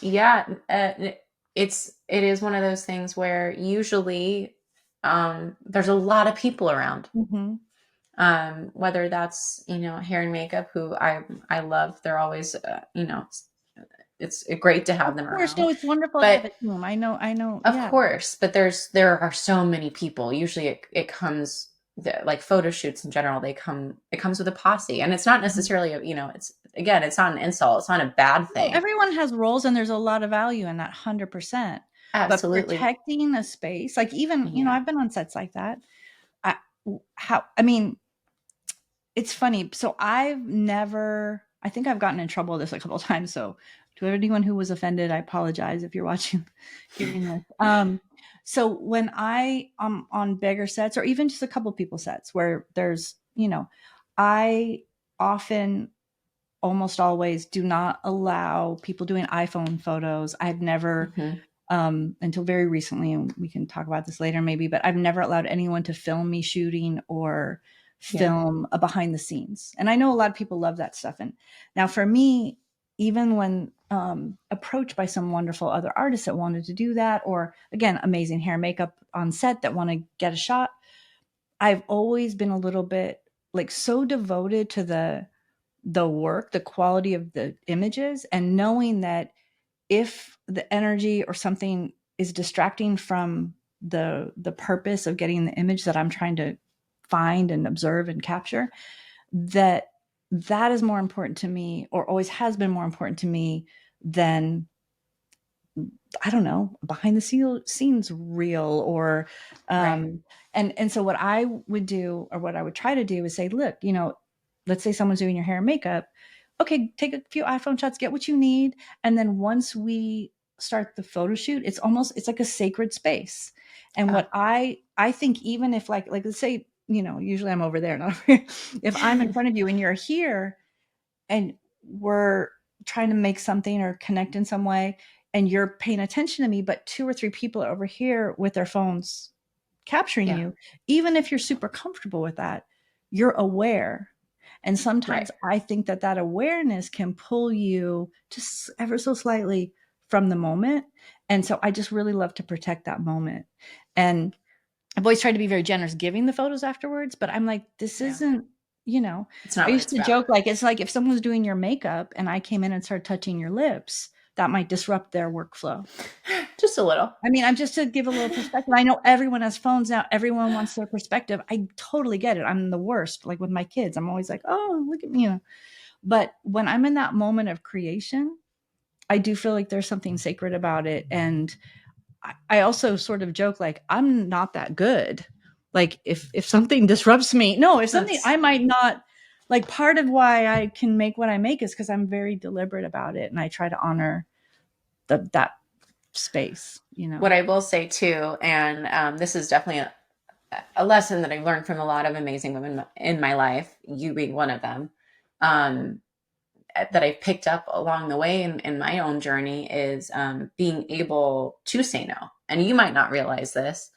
Yeah. It is one of those things where usually there's a lot of people around. Hmm. Whether that's, hair and makeup, who I love. They're always, it's great to Of have them course, around. no, it's wonderful to have But a team. I know, of yeah. course, but there are so many people. Usually it comes, like photo shoots in general, it comes with a posse, and it's not Mhm. necessarily it's not an insult. It's not a bad No, thing. everyone has roles and there's a lot of value in that 100%. But Absolutely. protecting a space, like even, Yeah. I've been on sets like that. I, I mean, it's funny. So I think I've gotten in trouble with this a couple of times. So to anyone who was offended, I apologize if you're watching, hearing this. So when I am on bigger sets or even just a couple people sets where there's, I often almost always do not allow people doing iPhone photos. I've never, Hmm. until very recently, and we can talk about this later maybe, but I've never allowed anyone to film me shooting or Yeah. film a behind the scenes. And I know a lot of people love that stuff. And now for me, even when approached by some wonderful other artists that wanted to do that, or again, amazing hair and makeup on set that want to get a shot, I've always been a little bit like so devoted to the work, the quality of the images, and knowing that if the energy or something is distracting from the purpose of getting the image that I'm trying to find and observe and capture, that is more important to me or always has been more important to me than I don't know, behind the scenes reel, or Right. and so what I would do, or what I would try to do, is say, look, let's say someone's doing your hair and makeup. Okay, take a few iPhone shots, get what you need, and then once we start the photo shoot, it's like a sacred space. And Oh. what I think, even if like let's say, usually I'm over there, not over here. If I'm in front of you and you're here, and we're trying to make something or connect in some way, and you're paying attention to me, but two or three people are over here with their phones capturing Yeah. you, even if you're super comfortable with that, you're aware. And Right. sometimes I think that awareness can pull you just ever so slightly from the moment. And so I just really love to protect that moment. And I've always tried to be very generous giving the photos afterwards, but I'm like, this Yeah. isn't, It's not I what used it's to about. joke, like, it's like if someone's doing your makeup and I came in and started touching your lips, that might disrupt their workflow. Just a little. I mean, I'm just to give a little perspective. I know everyone has phones now. Everyone wants their perspective. I totally get it. I'm the worst. Like with my kids, I'm always like, oh, look at me. But when I'm in that moment of creation, I do feel like there's something sacred about it. And I also sort of joke, like, I'm not that good. Like if something disrupts me, no, if something, That's I might not, like, part of why I can make what I make is because I'm very deliberate about it, and I try to honor that space, what I will say too, and this is definitely a lesson that I've learned from a lot of amazing women in my life, you being one of them, um, that I've picked up along the way in my own journey is being able to say no. And you might not realize this.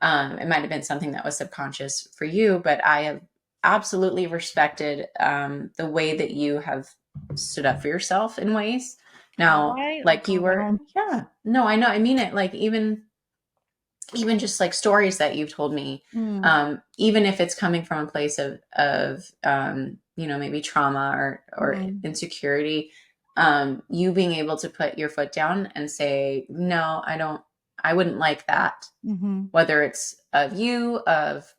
It might have been something that was subconscious for you, but I have absolutely respected the way that you have stood up for yourself in ways. have Now, I, oh like you god, I were, don't. yeah, no, I know, I mean it. Like even just like stories that you've told me, Mm, even if it's coming from a place of maybe trauma or mm, insecurity, you being able to put your foot down and say, no, I wouldn't like that, mm-hmm, whether it's of you, of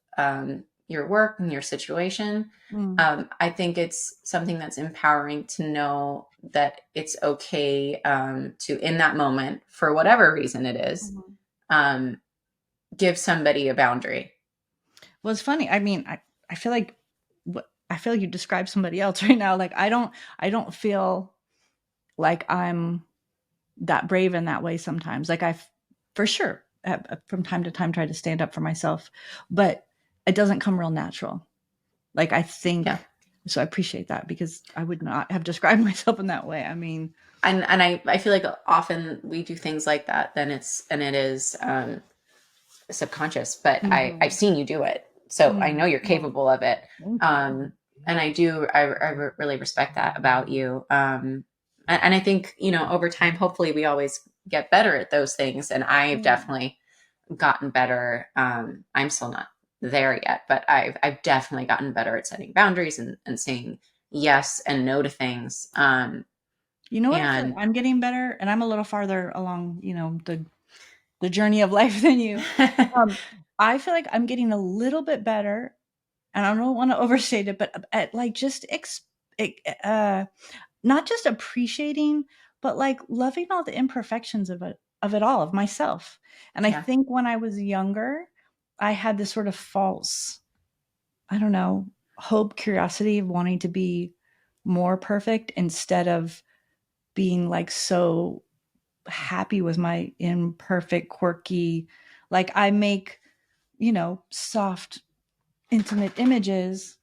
your work and your situation. mm, I think it's something that's empowering to know that it's okay, to, in that moment, for whatever reason it is, mm. um, give somebody a boundary. Well, it's funny. I mean, I feel like I feel like you described somebody else right now. Like, I don't feel like I'm that brave in that way sometimes. Like, I've for sure from time to time tried to stand up for myself, but it doesn't come real natural. Like, I Yeah. think so. I appreciate that, because I would not have described myself in that way. I mean, And I feel like often we do things like that, then it is subconscious, but I've mhm, seen you do it. So I know you're well, capable of it. thank you. And I really respect that about you. And I think, over time, hopefully we always get better at those things. And I've Mm. definitely gotten better. I'm still not there yet, but I've definitely gotten better at setting boundaries and saying yes and no to things. You know what? I feel like And I'm getting better, and I'm a little farther along, the journey of life than you. Um, I feel like I'm getting a little bit better, and I don't want to overstate it, but at, like, just uh, not just appreciating, but like loving all the imperfections of it all, of myself. And I yeah, think when I was younger, I had this sort of false, I don't know, hope, curiosity of wanting to be more perfect, instead of being like so happy with my imperfect, quirky, like, I make, soft, intimate images.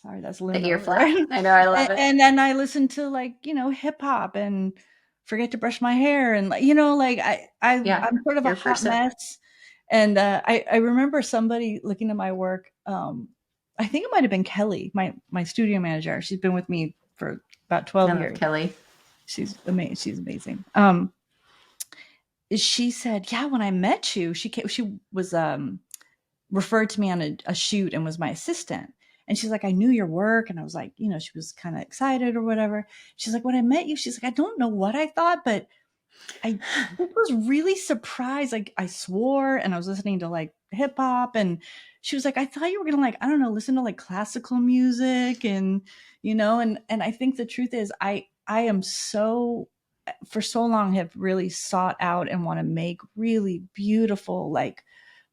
Sorry, that's the Luna ear over there. flap. I know, I love and, it. and then I listen to, like, hip hop, and forget to brush my hair, and, like, like, Yeah, I'm sort of a your hot person. mess. And I remember somebody looking at my work. I think it might have been Kelly, my studio manager. She's been with me for about I 12 love years. Kelly. She's amazing. She's amazing. She said, "Yeah, when I met you, she was referred to me on a shoot and was my assistant." And she's like, "I knew your work." And I was like, she was kind of excited or whatever. She's like, "When I met you," she's like, "I don't know what I thought, but I was really surprised. Like, I swore, and I was listening to, like, hip hop." And she was like, "I thought you were gonna, like, I don't know, listen to, like, classical music." And and I think the truth is, I am so for so long have really sought out and want to make really beautiful, like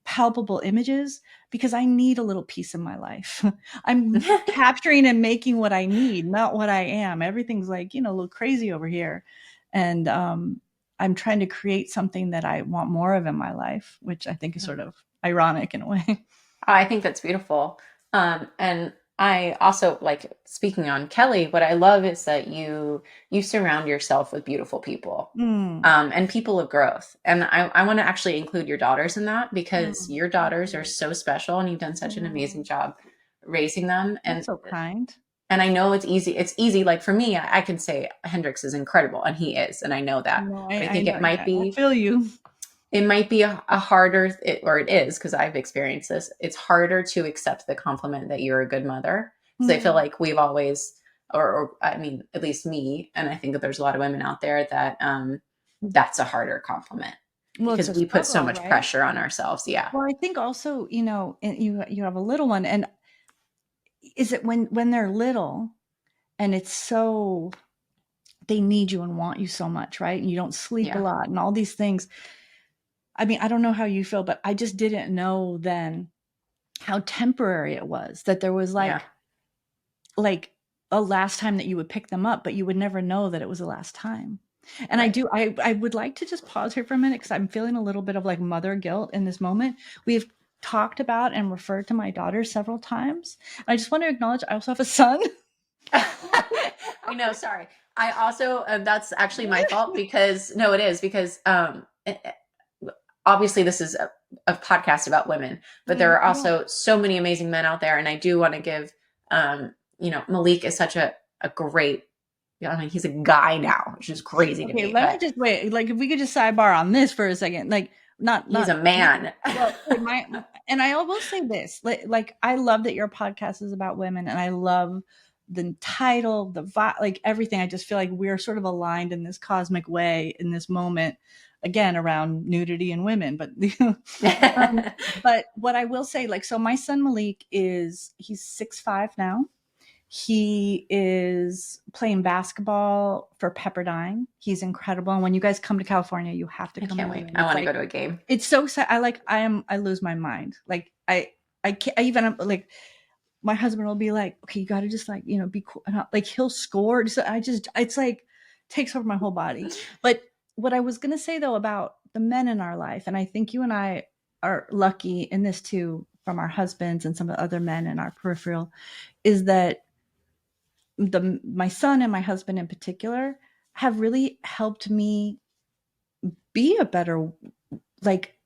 palpable images because I need a little piece of my life. I'm capturing and making what I need, not what I am. Everything's like, a little crazy over here. And I'm trying to create something that I want more of in my life, which I think is sort of ironic in a way. I think that's beautiful. And I also like speaking on Kelly, what I love is that you surround yourself with beautiful people. Mm, And people of growth. And I want to actually include your daughters in that because your thank daughters are you. so special and you've done such an amazing Mm, job raising them. that's so kind. And I know it's easy. It's easy. Like for me, I can say Hendrix is incredible and he is, and I know that. No, But I I think know. Yeah, I feel you. it might be a harder, or it is because I've experienced this. It's harder to accept the compliment that you're a good mother. Because I feel Mm. like we've always, or I mean, at least me, and I think that there's a lot of women out there that that's a harder compliment Well, it's because a we put so struggle, much right? pressure on ourselves. Yeah, Well, I think also, and you have a little one, and is it when they're little and it's so they need you and want you so much, right? And you don't sleep a yeah, lot and all these things. I mean, I don't know how you feel, but I just didn't know then how temporary it was, that there was yeah, like a last time that you would pick them up, but you would never know that it was the last time. And right. I would like to just pause here for a minute because I'm feeling a little bit of like mother guilt in this moment. We've talked about and referred to my daughter several times. I just want to acknowledge I also have a son. I know. Sorry. I also that's actually my fault because no, it is because obviously this is a podcast about women, but there are Yeah. also so many amazing men out there, and I do want to give Malik is such a great. I mean, he's a guy now, which is crazy to Okay, me, let me but just wait. Like, if we could just sidebar on this for a second, like, he's a not man. well, okay, and I will say this, like, I love that your podcast is about women, and I love the title, like everything. I just feel like we're sort of aligned in this cosmic way in this moment, again around nudity and women. Um, but what I will say, like, so my son Malik he's 6'5" now. He is playing basketball for Pepperdine. He's incredible. And when you guys come to California, you have to I come to can't the wait. game. I It's want to like, go to a game. it's so sad. I lose my mind. Like I can't, I even like my husband will be like, okay, you got to just like, be cool. And like he'll score. So it's like takes over my whole body. But what I was going to say though about the men in our life, and I think you and I are lucky in this too, from our husbands and some of the other men in our peripheral, is that my son and my husband in particular have really helped me be a better, like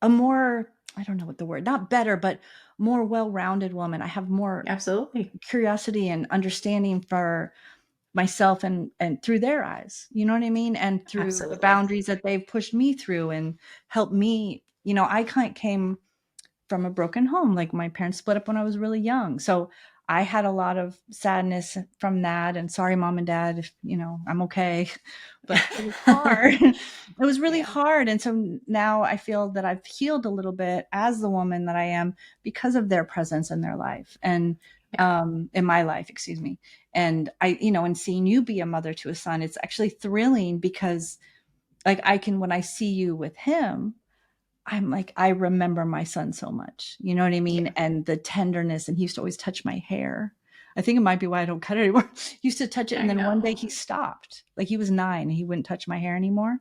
a more, I don't know what the word, not better, but more well-rounded woman. I have more Absolutely. curiosity and understanding for myself and through their eyes, you know what I mean? And through the Absolutely. boundaries that they've pushed me through and helped me, I came from a broken home. Like my parents split up when I was really young. So I had a lot of sadness from that. And sorry, mom and dad, if I'm okay. But it was hard. It was really Yeah. hard. And so now I feel that I've healed a little bit as the woman that I am because of their presence in their life and Yeah. in my life, excuse me. And and seeing you be a mother to a son, it's actually thrilling because like when I see you with him, I'm like, I remember my son so much. You know what I mean? Yeah. And the tenderness, and he used to always touch my hair. I think it might be why I don't cut it anymore. He used to touch it, and I then one day know. he stopped. Like he was 9, and he wouldn't touch my hair anymore.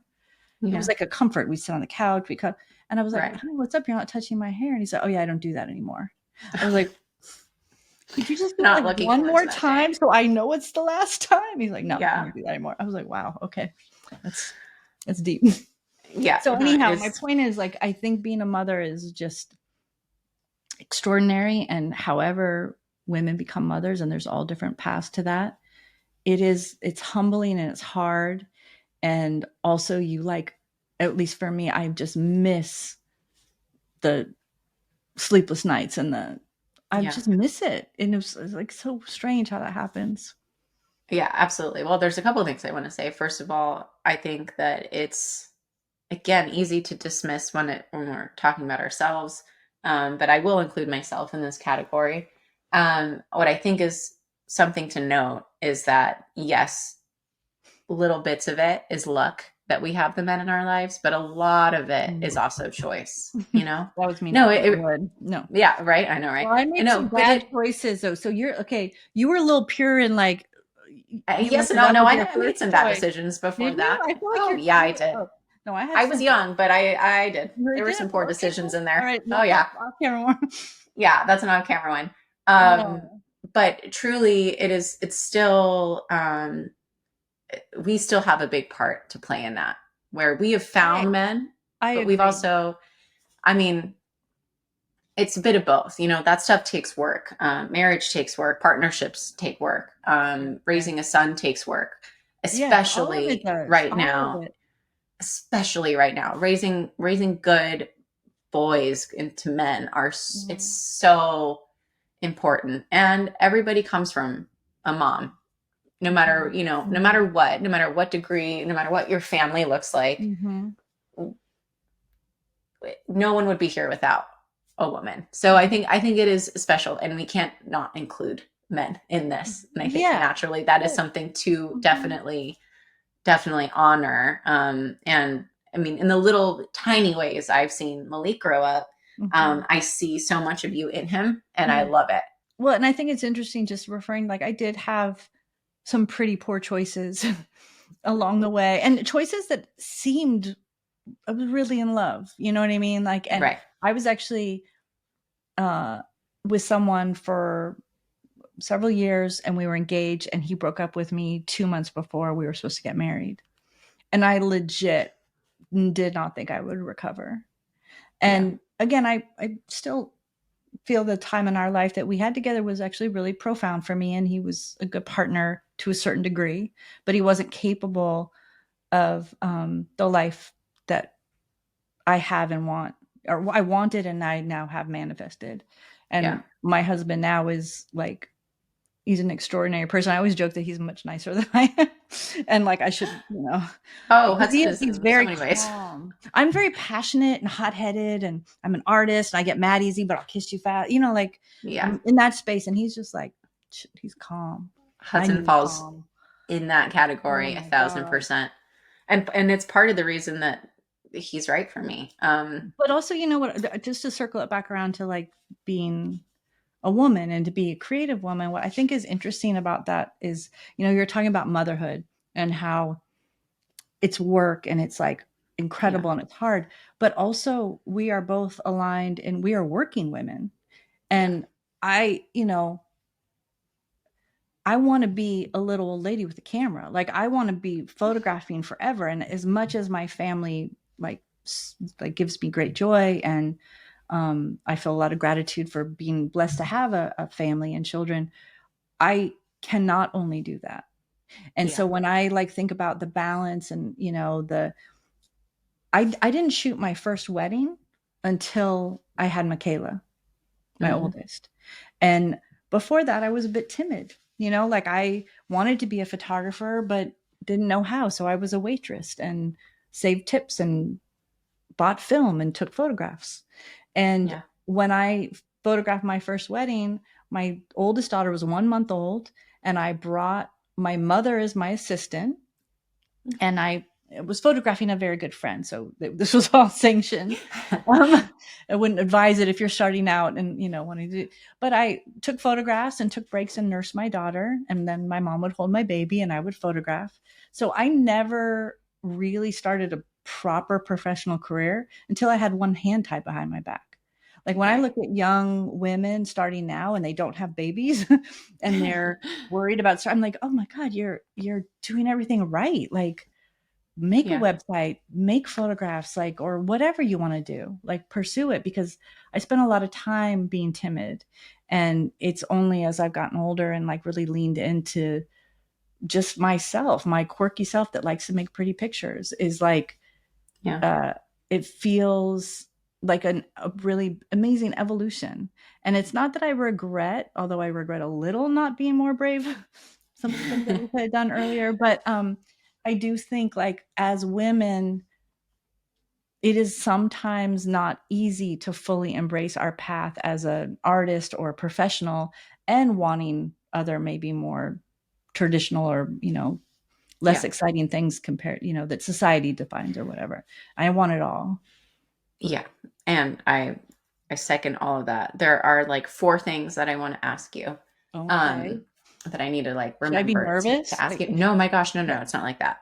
It was Yeah. like a comfort. We'd sit on the couch, we cut, and I was like, Right. "Honey, what's up? You're not touching my hair." And he said, "Oh yeah, I don't do that anymore." I was like, "Could you just do it Not like looking one forward to more that day. time so I know it's the last time?" He's like, "No, I Yeah. don't do that anymore." I was like, "Wow, okay, that's deep." Yeah. So No, it anyhow, my is. point is like I think being a mother is just extraordinary, and however women become mothers, and there's all different paths to that, it's humbling and it's hard. And also you like, at least for me, I just miss the sleepless nights and I Yeah. just miss it. And it's like so strange how that happens. Yeah, absolutely. Well, there's a couple of things I want to say. First of all, I think that it's again easy to dismiss when we're talking about ourselves, but I will include myself in this category. What I think is something to note is that yes, little bits of it is luck that we have the men in our lives, but a lot of it is Mm. also choice, you know? That was me No, knocking on wood. No. yeah, right. I know, right? Well, I I made know, some but bad choices though. So you're okay. You were a little pure and like you yes, messed it no, up no, with your I made first some bad choice. decisions before Did you? that. I feel like Oh, you're yeah, I cute. did. Oh, no, I had I was some. young, but I did. You There were did? some poor Okay. decisions in All there. right. Oh, No, yeah. I'll camera one. Yeah, that's an on camera one. Um, Oh, but truly, it's still, we still have a big part to play in that, where we have I found men, I but we've agree. also, I mean, it's a bit of both. You know, that stuff takes work. Marriage takes work. Partnerships take work. Okay. Raising a son takes work, Yes, all of it especially does. right All of now. it. Especially right now, raising good boys into men it's Mhm. so important. And everybody comes from a mom, no matter Mhm. no Mhm. matter what, no matter what degree, no matter what your family looks like. Mhm. No one would be here without a woman. So I think it is special, and we can't not include men in this. And I think Yeah. naturally that is Well, something to mhm. definitely honor. And I mean, in the little tiny ways I've seen Malik grow up, Mhm. I see so much of you in him, and I Yeah. love it. Well, and I think it's interesting just referring like I did have some pretty poor choices along the way and choices that seemed I was really in love. You know what I mean? Like and Right. I was actually uh with someone for several years and we were engaged and he broke up with me 2 months before we were supposed to get married. And I legit did not think I would recover. Yeah. And again, I still feel the time in our life that we had together was actually really profound for me. And he was a good partner to a certain degree, but he wasn't capable of the life that I have and want, or I wanted and I now have manifested. Yeah. And my husband now is like, he's an extraordinary person. I always joke that he's much nicer than I am. And like, I should, Oh, because he Hudson is, is he's in so very many ways. calm. I'm very passionate and hot headed and I'm an artist and I get mad easy, but I'll kiss you fast, like Yeah. I'm in that space. And he's just like, he's calm. I Hudson need falls calm. in that Oh category a my thousand God. percent. And it's part of the reason that he's right for me. But also, you know what, just to circle it back around to like being a woman and to be a creative woman, what I think is interesting about that is, you're talking about motherhood and how it's work and it's like Yeah. incredible and it's hard, but also we are both aligned and we are working women. Yeah. And I, I want to be a little old lady with a camera. Like I want to be photographing forever. And as much as my family like gives me great joy and I feel a lot of gratitude for being blessed to have a family and children. I cannot only do that. And Yeah. so when I like think about the balance and the I didn't shoot my first wedding until I had Michaela, my Hmm. oldest. And before that, I was a bit timid. Like I wanted to be a photographer, but didn't know how. So I was a waitress and saved tips and bought film and took photographs. And Yeah. when I photographed my first wedding, my oldest daughter was 1 month old, and I brought my mother as my assistant and I was photographing a very good friend. So this was all sanctioned. I wouldn't advise it if you're starting out and, wanting to do, but I took photographs and took breaks and nursed my daughter. And then my mom would hold my baby and I would photograph. So I never really started a proper professional career until I had one hand tied behind my back. Like when I Right. look at young women starting now and they don't have babies and they're worried about, I'm like, oh my God, you're doing everything right. Like make a Yeah. website, make photographs, like, or whatever you want to do, like pursue it, because I spent a lot of time being timid. And it's only as I've gotten older and like really leaned into just myself, my quirky self that likes to make pretty pictures is like, Yeah. uh, it feels like a really amazing evolution. And it's not that I regret, although I regret a little not being more brave, some of the things that we could have done earlier. But I do think like as women, it is sometimes not easy to fully embrace our path as an artist or a professional and wanting other maybe more traditional or less Yeah. exciting things compared, that society defines or whatever. I want it all. Yeah. And I second all of that. There are like four things that I want to ask you. Okay. Um that I need to like Should I be remember to nervous? ask you. No, my gosh, no, Okay. no, it's not like that.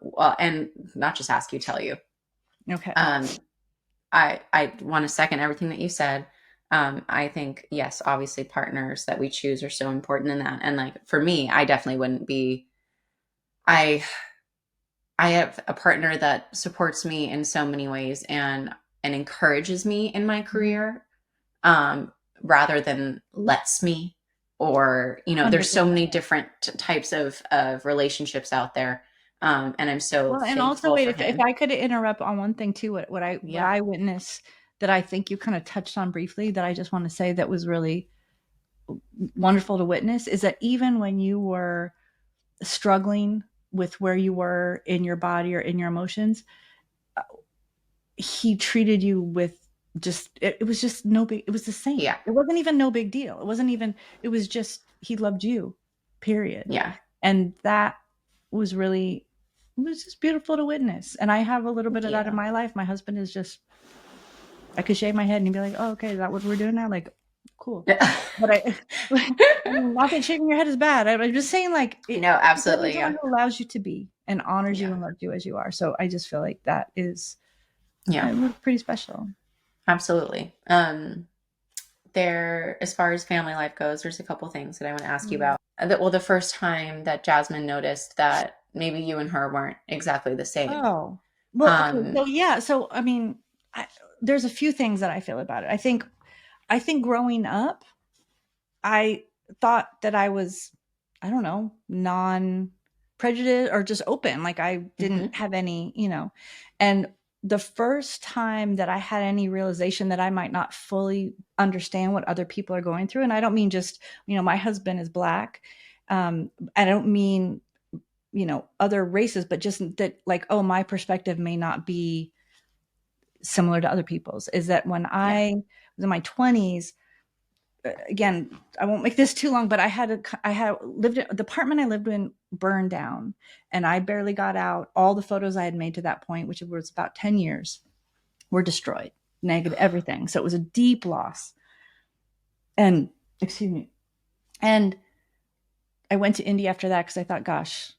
Well, and not just ask you, tell you. Okay. Um I want to second everything that you said. I think yes, obviously partners that we choose are so important in that. And like for me, I definitely wouldn't be I I have a partner that supports me in so many ways and encourages me in my Mhm. career, um, rather than lets me, or there's so 100%. many different types of relationships out there, and I'm so Well, and also thankful wait, for if him. I could interrupt on one thing too, what Yeah. I witnessed that I think you kind of touched on briefly that I just want to say that was really wonderful to witness is that even when you were struggling with where you were in your body or in your emotions, he treated you with just it was just no big it was the same. Yeah. It wasn't even no big deal. It wasn't even it was just he loved you. Period. Yeah. And that was really it was just beautiful to witness. And I have a little bit Thank of that in you. my life. My husband is just I could shake my head and he'd be like, "Oh, okay, is that what we're doing now?" Like, cool. But I mean, not that shaking your head is bad. I'm just saying, like, No, he's loving absolutely. someone Yeah. who allows you to be and honors you Yeah. and loves you as you are. So I just feel like that is Yeah. pretty special. Absolutely. There, as far as family life goes, there's a couple things that I want to ask you Mm. about. Well, the first time that Jasmine noticed that maybe you and her weren't exactly the same. Oh, well, okay. Um, So yeah. So I mean, I, there's a few things that I feel about it. I think growing up, I thought that I was, I don't know, non prejudiced or just open. Like I didn't mhm, have any, and the first time that I had any realization that I might not fully understand what other people are going through, and I don't mean just, my husband is black. I don't mean, other races, but just that, like, oh, my perspective may not be similar to other people's. Is that when yeah, I was in my 20s, again, I won't make this too long, but I had lived in the apartment I lived in burned down and I barely got out. All the photos I had made to that point, which was about 10 years, were destroyed, negative, everything. So it was a deep loss. And excuse me. And I went to India after that because I thought, gosh,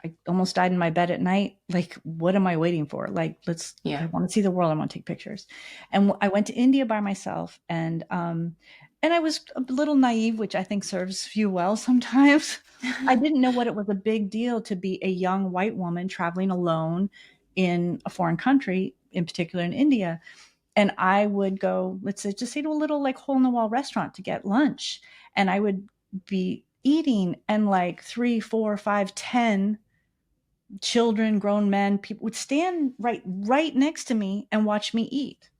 I almost died in my bed at night. Like, what am I waiting for? Like, yeah, I want to see the world. I want to take pictures. And I went to India by myself and I was a little naive, which I think serves you well sometimes. I didn't know what it was a big deal to be a young white woman traveling alone in a foreign country, in particular in India. And I would go, let's say, just say to a little like hole in the wall restaurant to get lunch. And I would be eating and like three, four, five, 10 children, grown men, people would stand right next to me and watch me eat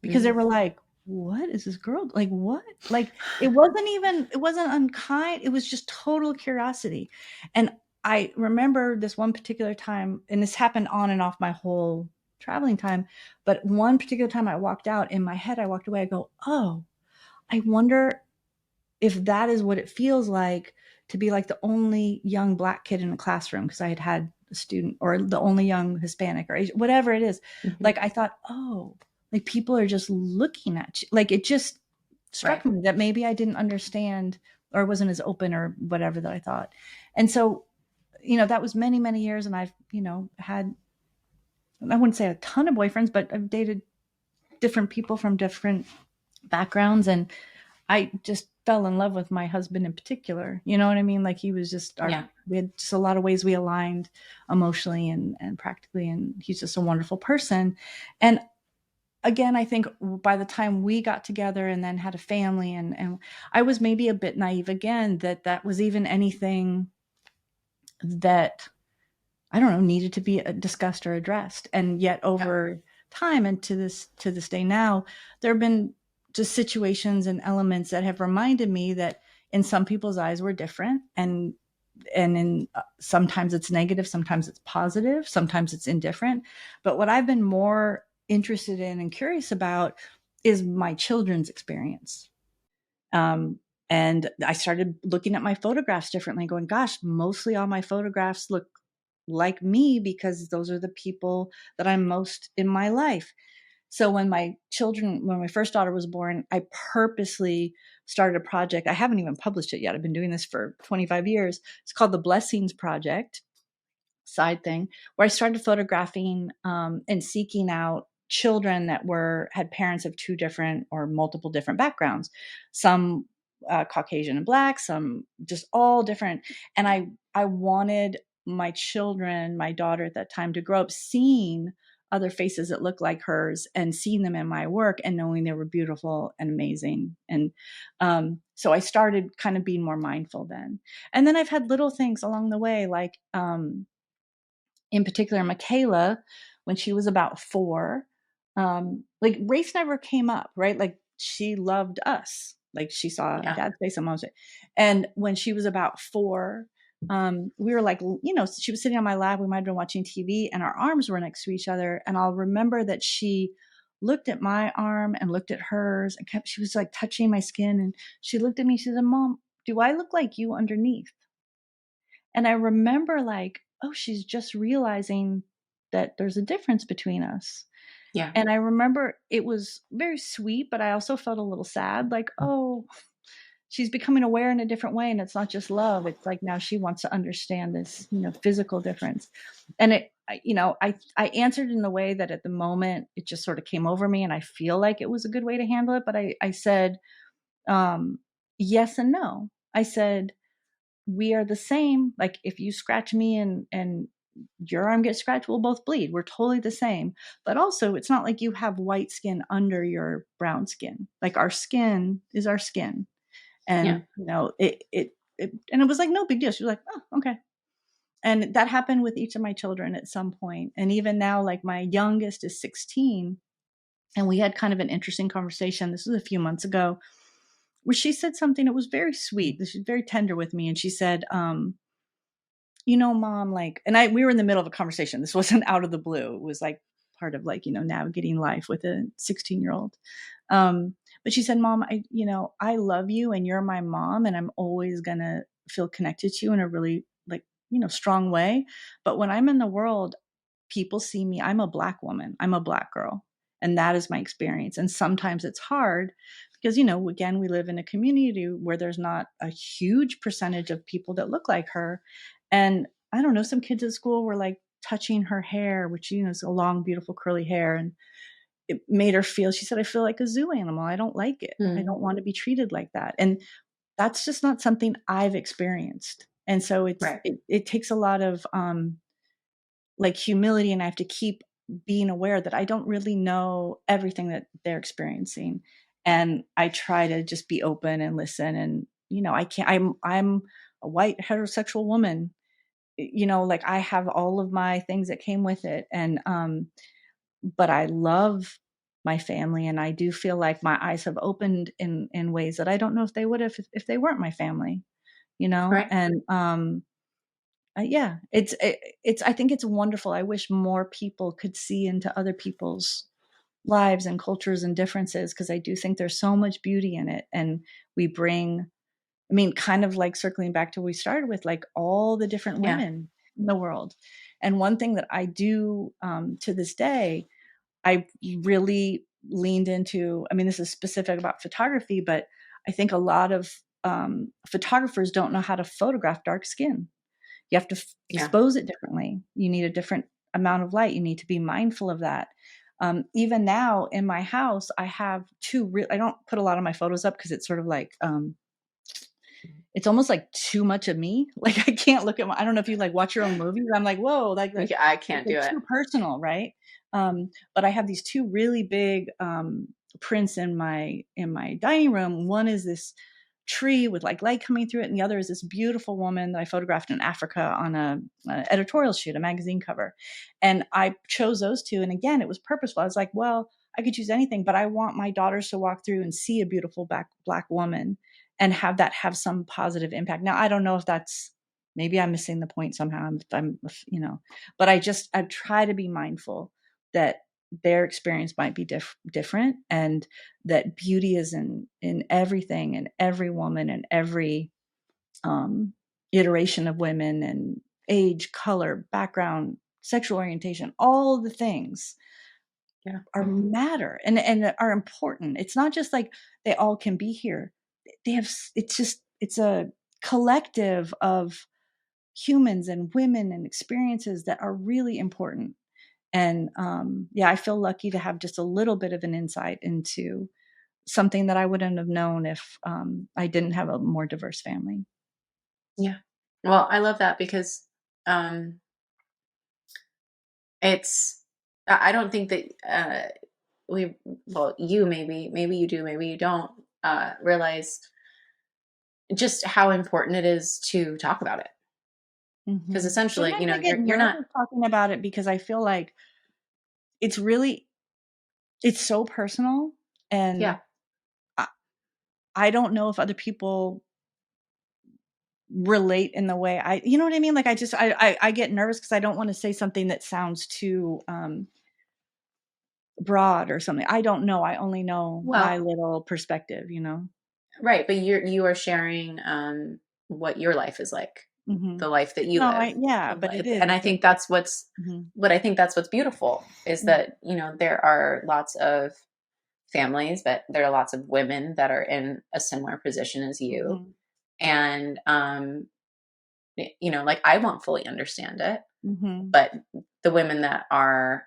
because they mhm, were like, "What is this girl like? What?" Like it wasn't unkind. It was just total curiosity. And I remember this one particular time, and this happened on and off my whole traveling time. But one particular time I walked out in my head, I walked away. I go, "Oh, I wonder if that is what it feels like to be like the only young black kid in a classroom because I had a student or the only young Hispanic or Asian, whatever it is. mhm, Like I thought, oh, like people are just looking at you. Like it just right, struck me that maybe I didn't understand or wasn't as open or whatever that I thought. And so, that was many, many years. And I've, had, I wouldn't say a ton of boyfriends, but I've dated different people from different backgrounds. And I just fell in love with my husband in particular. You know what I mean? Like he was just yeah, we had just a lot of ways we aligned emotionally and practically. And he's just a wonderful person. And again, I think by the time we got together and then had a family and I was maybe a bit naive again, that was even anything that I don't know, needed to be discussed or addressed. And yet yeah, over time and to this day now, there have been just situations and elements that have reminded me that in some people's eyes we're different and in sometimes it's negative, sometimes it's positive, sometimes it's indifferent. But what I've been more interested in and curious about is my children's experience. And I started looking at my photographs differently, going, gosh, mostly all my photographs look like me because those are the people that I'm most in my life. So when my first daughter was born, I purposely started a project. I haven't even published it yet. I've been doing this for 25 years. It's called the Blessings Project, side thing, where I started photographing and seeking out children that had parents of two different or multiple different backgrounds, some Caucasian and Black, some just all different. And I wanted my children, my daughter at that time, to grow up seeing other faces that looked like hers and seeing them in my work and knowing they were beautiful and amazing. And so I started kind of being more mindful then. And then I've had little things along the way, like in particular, Michaela, when she was about 4, like race never came up, right? Like she loved us. Like she saw Yeah. dad's face and mom's face. And when she was about 4, we were like, she was sitting on my lap. We might have been watching TV and our arms were next to each other. And I'll remember that she looked at my arm and looked at hers and she was like touching my skin. And she looked at me, she said, Mom, do I look like you underneath? And I remember like, oh, she's just realizing that there's a difference between us. Yeah. And I remember it was very sweet, but I also felt a little sad, like, oh, she's becoming aware in a different way. And it's not just love. It's like now she wants to understand this, physical difference. And I answered in the way that at the moment it just sort of came over me and I feel like it was a good way to handle it. But I said, yes and no. I said, we are the same. Like if you scratch me and your arm gets scratched, we'll both bleed. We're totally the same. But also it's not like you have white skin under your brown skin. Like our skin is our skin. Yeah. And and it was like no big deal. She was like, oh, okay. And that happened with each of my children at some point. And even now, like my youngest is 16. And we had kind of an interesting conversation. This was a few months ago where she said something that was very sweet. This was very tender with me. And she said, Mom, like, and we were in the middle of a conversation. This wasn't out of the blue. It was like part of like, navigating life with a 16-year-old. But she said, Mom, I love you and you're my mom and I'm always going to feel connected to you in a really like, strong way. But when I'm in the world, people see me, I'm a Black woman, I'm a Black girl. And that is my experience. And sometimes it's hard because, again, we live in a community where there's not a huge percentage of people that look like her. And I don't know, some kids at school were like touching her hair, which, is a long, beautiful curly hair. And it made her feel, she said, I feel like a zoo animal. I don't like it. I don't want to be treated like that. And that's just not something I've experienced. And so Right. it takes a lot of like humility, and I have to keep being aware that I don't really know everything that they're experiencing. And I try to just be open and listen. And, I'm a white heterosexual woman, like I have all of my things that came with it. And, but I love my family. And I do feel like my eyes have opened in ways that I don't know if they would have if they weren't my family, Right. and, yeah, it's I think it's wonderful. I wish more people could see into other people's lives and cultures and differences, because I do think there's so much beauty in it. And we bring, I mean, kind of like circling back to what we started with, like all the different Yeah. women in the world. And one thing that I do to this day, I really leaned into, I mean, this is specific about photography, but I think a lot of photographers don't know how to photograph dark skin. You have to Yeah. expose it differently. You need a different amount of light. You need to be mindful of that. Even now in my house, I have I don't put a lot of my photos up because it's sort of like, it's almost like too much of me. Like I can't look at I don't know if you like watch your own movies. I'm like, whoa, I it's can't like do it. too personal, right? But I have these two really big prints in my dining room. One is this tree with like light coming through it, and the other is this beautiful woman that I photographed in Africa on a editorial shoot, a magazine cover. And I chose those two, and again, it was purposeful. I was like, well, I could choose anything, but I want my daughters to walk through and see a beautiful black woman and have that have some positive impact. Now, I don't know if that's, maybe I'm missing the point somehow. I'm but I try to be mindful that their experience might be different, and that beauty is in everything, and every woman, and every iteration of women, and age, color, background, sexual orientation, all the things Yeah. are matter and are important. It's not just like they all can be here. They have, it's a collective of humans and women and experiences that are really important. And yeah, I feel lucky to have just a little bit of an insight into something that I wouldn't have known if I didn't have a more diverse family. Yeah. Well, I love that because um it's I don't think that we well, you maybe you do, maybe you don't realize just how important it is to talk about it. Because essentially, Sometimes I get you're not. nervous talking about it because I feel like it's really, it's so personal, and Yeah. I, I don't know if other people relate in the way you know what I mean? Like I get nervous because I don't want to say something that sounds too broad or something. I don't know. I only know my Well, little perspective, you know? right, but you are sharing what your life is like, Hmm. the life that you No, live. yeah, but it is. And I think that's what's Mm-hmm. what I think that's what's beautiful is that, there are lots of families, but there are lots of women that are in a similar position as you. Mm-hmm. And like I won't fully understand it, Mm-hmm. but the women that are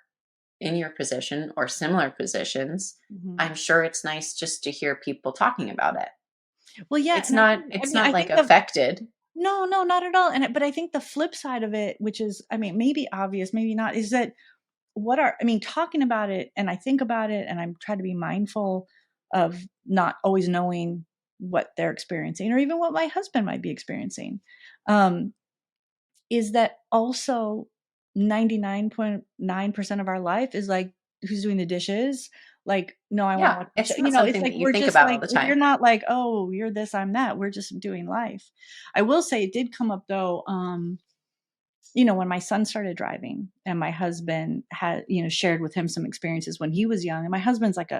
in your position or similar positions, Mm-hmm. I'm sure it's nice just to hear people talking about it. Well, yeah, It's and I not think, I it's mean, not I like think the affected. no, no, not at all. And but I think the flip side of it, which is, I mean, maybe obvious, maybe not, is that I mean, talking about it, and I think about it, and I'm trying to be mindful of not always knowing what they're experiencing or even what my husband might be experiencing. Um, is that also 99.9% of our life is like, who's doing the dishes? Like, no, I want to Yeah, watch the show. it's You not know, it's something like that you we're think just about all like, the we're time. not like, oh, you're this, I'm that. We're just doing life. I will say it did come up though. When my son started driving, and my husband had, shared with him some experiences when he was young. And my husband's like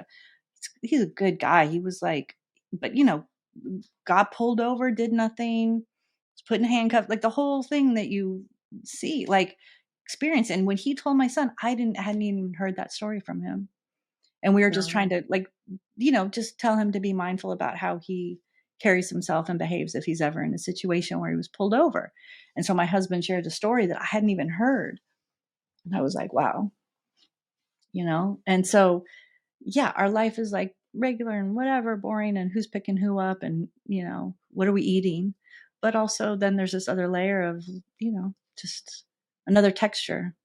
he's a good guy. He was like, but got pulled over, did nothing, was put in handcuffs, like the whole thing that you see, like experience. And when he told my son, hadn't even heard that story from him. And we were just trying No. to, like, just tell him to be mindful about how he carries himself and behaves if he's ever in a situation where he was pulled over. And so my husband shared a story that I hadn't even heard. And I was like, wow, And so, yeah, our life is like regular and whatever, boring, and who's picking who up, and, what are we eating? But also then there's this other layer of, just another texture.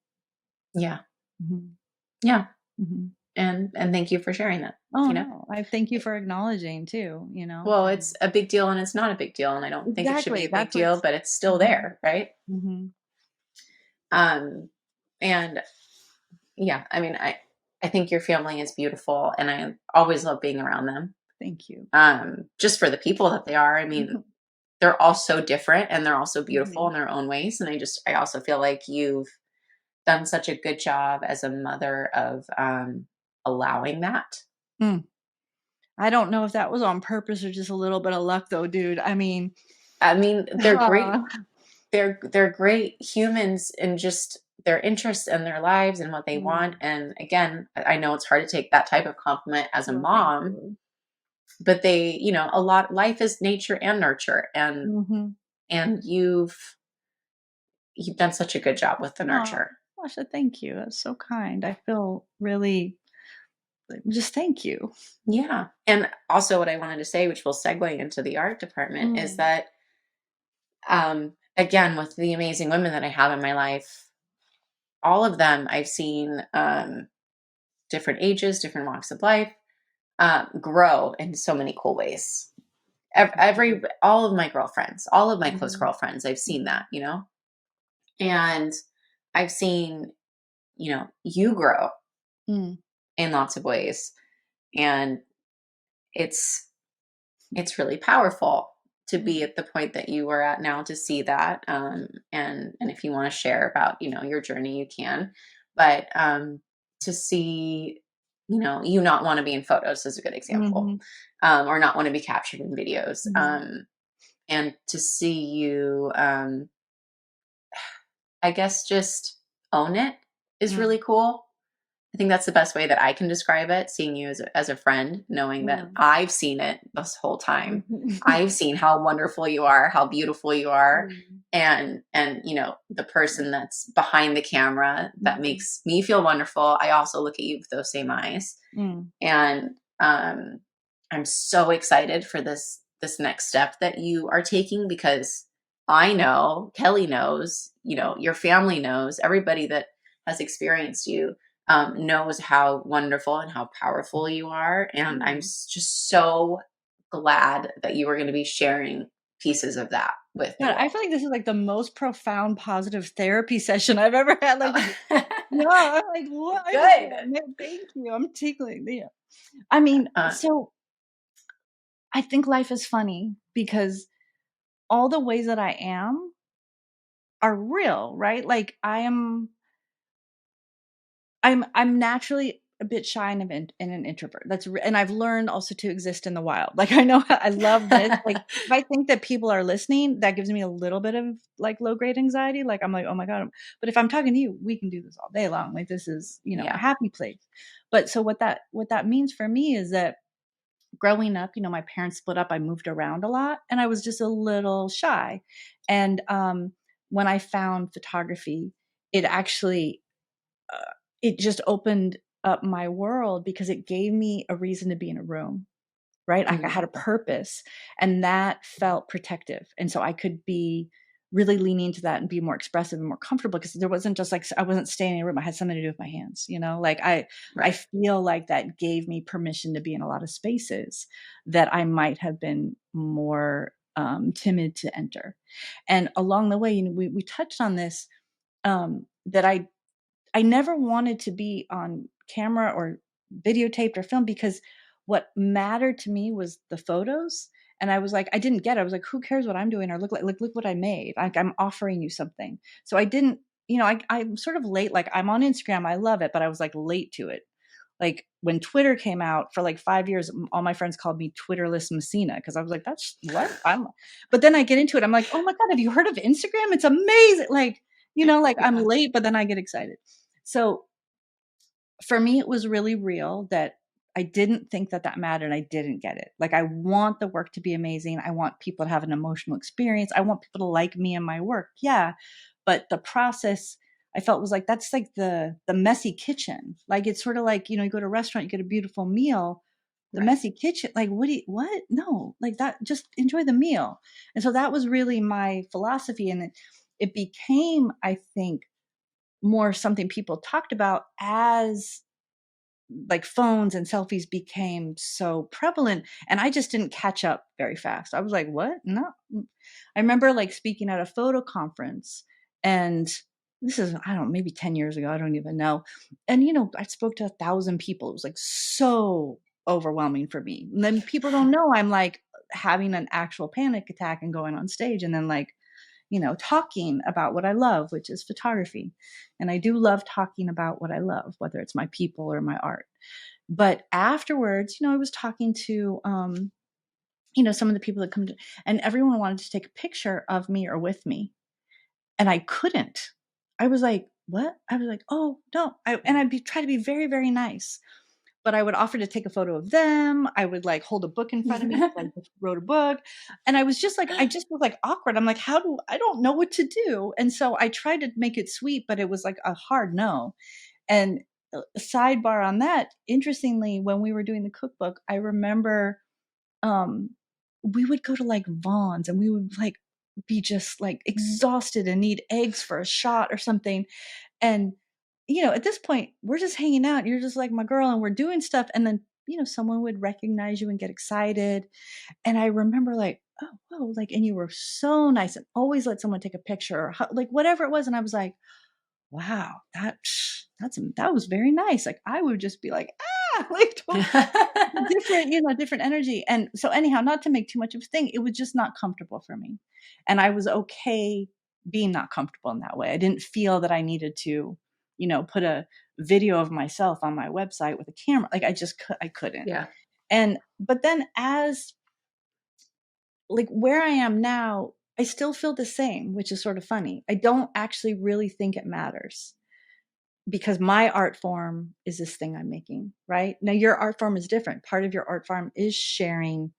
Yeah. Hmm. Yeah. Hmm. And thank you for sharing that, Oh you know? no, I thank you for acknowleding too, Well, and it's a big deal and it's not a big deal, and I don't think it should be exactly, a big that's deal, what's but it's still mhm, there, right? mhm. Um, and yeah, I mean, I think your family is beautiful, and I always love being around them. Thank you. Just for the people that they are. I mean, they're all so different and they're also beautiful Mhm. in their own ways. And I also feel like you've done such a good job as a mother of allowing that. Mm. I don't know if that was on purpose or just a little bit of luck though, dude. I mean, I mean, they're great. uh, They're great humans in just their interests and their lives and what they want. mm, And again, I know it's hard to take that type of compliment as a well, thank mom, you. but they, a lot life is nature and nurture, Mhm. and you've done such a good job with the Oh, nurture. Sasha, thank you. That's so kind. I feel really, just thank you. Yeah. And also what I wanted to say, which will segue into the art department, is Mm. that again, with the amazing women that I have in my life, all of them I've seen different ages, different walks of life, grow in so many cool ways. All of my girlfriends, all of my close Mhm. girlfriends, I've seen Mhm. that, and I've seen, you grow Mm. in lots of ways. And it's really powerful to be Mm. at the point that you are at now to see that. And if you want to share about your journey, you can. But to see, you not want to be in photos is a good example, Mhm. or not want to be captured in videos. Mhm. And to see you, I guess, just own it is really Mm. cool. I think that's the best way that I can describe it, seeing you as a friend, knowing that Mm. I've seen it this whole time. Mhm. I've seen how wonderful you are, how beautiful you are, Mm. and the person that's behind the camera that Mhm. makes me feel wonderful. I also look at you with those same eyes. Mm. And I'm so excited for this next step that you are taking, because I know, Kelly knows, your family knows, everybody that has experienced you knows how wonderful and how powerful you are. And I'm Mm. just so glad that you are going to be sharing pieces of that with the God, I feel world. like this is like the most profound positive therapy session I've ever had. Like, yeah, I'm like, what? I just, Good. man, thank you. I'm tickling. Yeah. I mean, Uh, so I think life is funny because all the ways that I am are real, right? Like I'm naturally a bit shy and an introvert. And I've learned also to exist in the wild. Like I know I love this. Like if I think that people are listening, that gives me a little bit of like low grade anxiety. Like I'm like, oh my god. But if I'm talking to you, we can do this all day long. Like this is a yeah. happy place. But so what that means for me is that growing up, my parents split up. I moved around a lot, and I was just a little shy. And when I found photography, it actually it just opened up my world because it gave me a reason to be in a room, right? I Mhm. had a purpose, and that felt protective. And so I could be really leaning into that and be more expressive and more comfortable because there wasn't just like I wasn't staying in a room. I had something to do with my hands, like I Right. feel like that gave me permission to be in a lot of spaces that I might have been more timid to enter. And along the way, we touched on this, that I never wanted to be on camera or videotaped or filmed because what mattered to me was the photos. And I was like, I didn't get it. I was like, who cares what I'm doing or look like look what I made. Like I'm offering you something. So I didn't, I'm sort of late. Like I'm on Instagram. I love it, but I was like late to it. Like when Twitter came out for like 5 years, all my friends called me Twitterless Messina because I was like, that's what but then I get into it. I'm like, oh my God, have you heard of Instagram? It's amazing. Like, like I'm Yeah. late, but then I get excited. So for me, it was really real that I didn't think that mattered and I didn't get it. Like I want the work to be amazing. I want people to have an emotional experience. I want people to like me and my work. Yeah. But the process I felt was like, that's like the messy kitchen. Like it's sort of like, you go to a restaurant, you get a beautiful meal. The Right. messy kitchen, like what? No, like that, just enjoy the meal. And so that was really my philosophy. And it became, I think, more something people talked about as like phones and selfies became so prevalent, and I just didn't catch up very fast. I was like, what? No. I remember like speaking at a photo conference, and this is, I don't know, maybe 10 years ago, I don't even know. And I spoke to 1,000 people. It was like so overwhelming for me. And then people don't know I'm like having an actual panic attack and going on stage and then like talking about what I love, which is photography. And I do love talking about what I love, whether it's my people or my art. But afterwards, I was talking to, some of the people that come to, and everyone wanted to take a picture of me or with me. And I couldn't. I was like, what? I was like, oh, no. And try to be very, very nice, but I would offer to take a photo of them. I would like hold a book in front of me because I just wrote a book. And I was just like, I just was like awkward. I'm like, I don't know what to do. And so I tried to make it sweet, but it was like a hard no. And sidebar on that, interestingly, when we were doing the cookbook, I remember um, we would go to like Vaughn's and we would like be just like exhausted and need eggs for a shot or something. And, at this point, we're just hanging out. You're just like my girl and we're doing stuff. And then, someone would recognize you and get excited. And I remember like, oh, whoa, like, and you were so nice and always let someone take a picture or like whatever it was. And I was like, wow, that was very nice. Like I would just be like, like different, different energy. And so anyhow, not to make too much of a thing, it was just not comfortable for me. And I was okay being not comfortable in that way. I didn't feel that I needed to, put a video of myself on my website with a camera. Like I couldn't. Yeah. But then as like where I am now, I still feel the same, which is sort of funny. I don't actually really think it matters because my art form is this thing I'm making, right? Now your art form is different. Part of your art form is sharing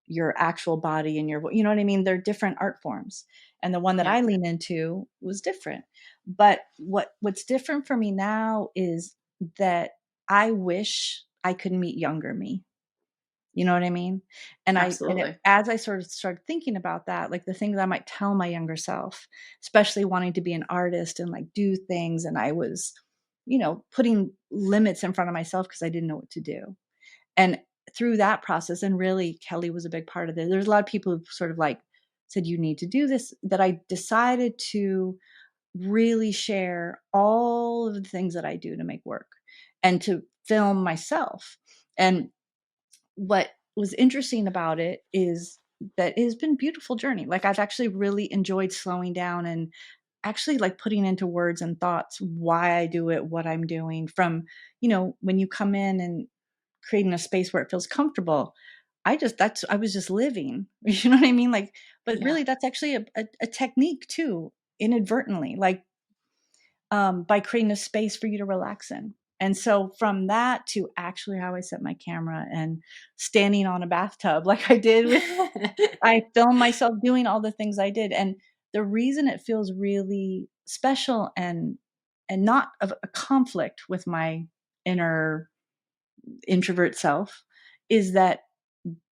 your actual body and your, you know what I mean? They're different art forms. And the one that Yeah. I lean into was different. But what's different for me now is that I wish I could meet younger me. You know what I mean? Absolutely. As I sort of started thinking about that, like the things I might tell my younger self, especially wanting to be an artist and like do things. And I was, putting limits in front of myself because I didn't know what to do. And through that process, and really Kelly was a big part of it. There's a lot of people who sort of like said, you need to do this, that I decided to really share all of the things that I do to make work and to film myself. And what was interesting about it is that it has been a beautiful journey. Like I've actually really enjoyed slowing down and actually like putting into words and thoughts why I do it, what I'm doing from, when you come in and creating a space where it feels comfortable. I was just living, you know what I mean? Like, but Yeah. really that's actually a technique too, inadvertently, like, by creating a space for you to relax in. And so from that to actually how I set my camera and standing on a bathtub, like I did with, I filmed myself doing all the things I did. And the reason it feels really special and not of a conflict with my inner introvert self is that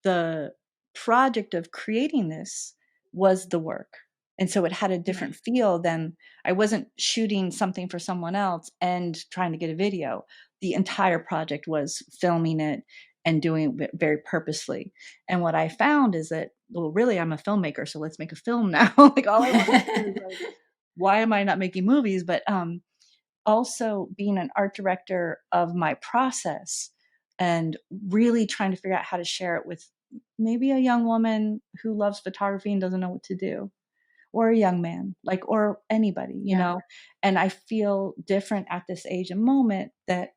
the project of creating this was the work. And so it had a different Right. feel than I wasn't shooting something for someone else and trying to get a video. The entire project was filming it and doing it very purposely. And what I found is that, well, really, I'm a filmmaker, so let's make a film now. Like all I want to do is like, why am I not making movies? But also being an art director of my process and really trying to figure out how to share it with maybe a young woman who loves photography and doesn't know what to do, or a young man, like, or anybody, Yeah. and I feel different at this age and moment that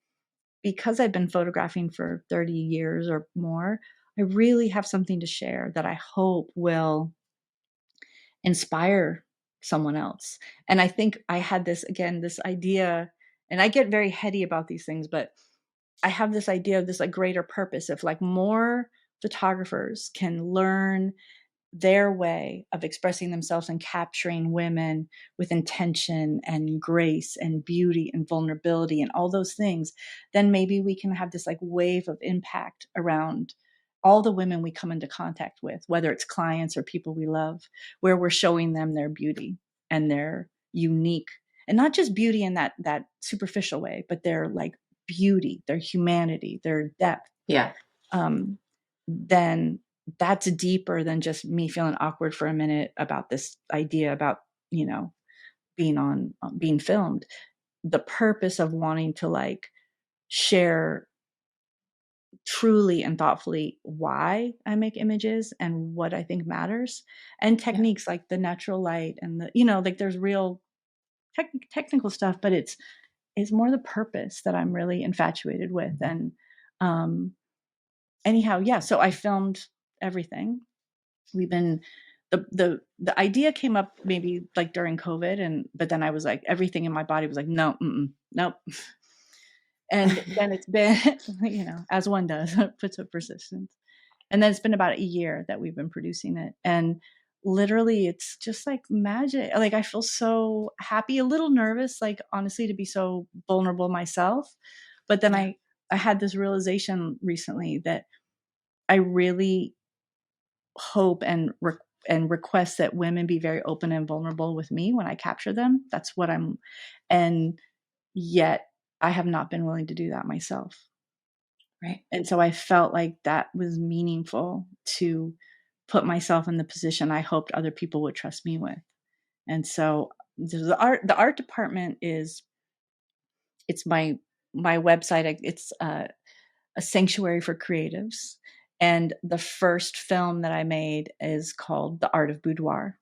because I've been photographing for 30 years or more, I really have something to share that I hope will inspire someone else. And I think I had this idea, and I get very heady about these things, but I have this idea of this like greater purpose if like more photographers can learn their way of expressing themselves and capturing women with intention and grace and beauty and vulnerability and all those things, then maybe we can have this like wave of impact around all the women we come into contact with, whether it's clients or people we love, where we're showing them their beauty and their unique, and not just beauty in that superficial way, but their like beauty, their humanity, their depth. Yeah. um, then that's deeper than just me feeling awkward for a minute about this idea about, being being filmed. The purpose of wanting to like share truly and thoughtfully why I make images and what I think matters, and Yeah. techniques like the natural light and the, like there's real technical stuff, but it's more the purpose that I'm really infatuated with. And um anyhow, yeah, so I filmed everything. We've been the idea came up maybe like during COVID, and but then I was like, everything in my body was like, no, nope. And then it's been, as one does, puts up persistence. And then it's been about a year that we've been producing it. And literally it's just like magic. Like I feel so happy, a little nervous, like honestly, to be so vulnerable myself. But then Yeah. I had this realization recently that I really hope and request that women be very open and vulnerable with me when I capture them. That's what I'm, and yet I have not been willing to do that myself. Right. And so I felt like that was meaningful to put myself in the position I hoped other people would trust me with. And so the art department is, it's my website. It's a sanctuary for creatives. And the first film that I made is called The Art of Boudoir.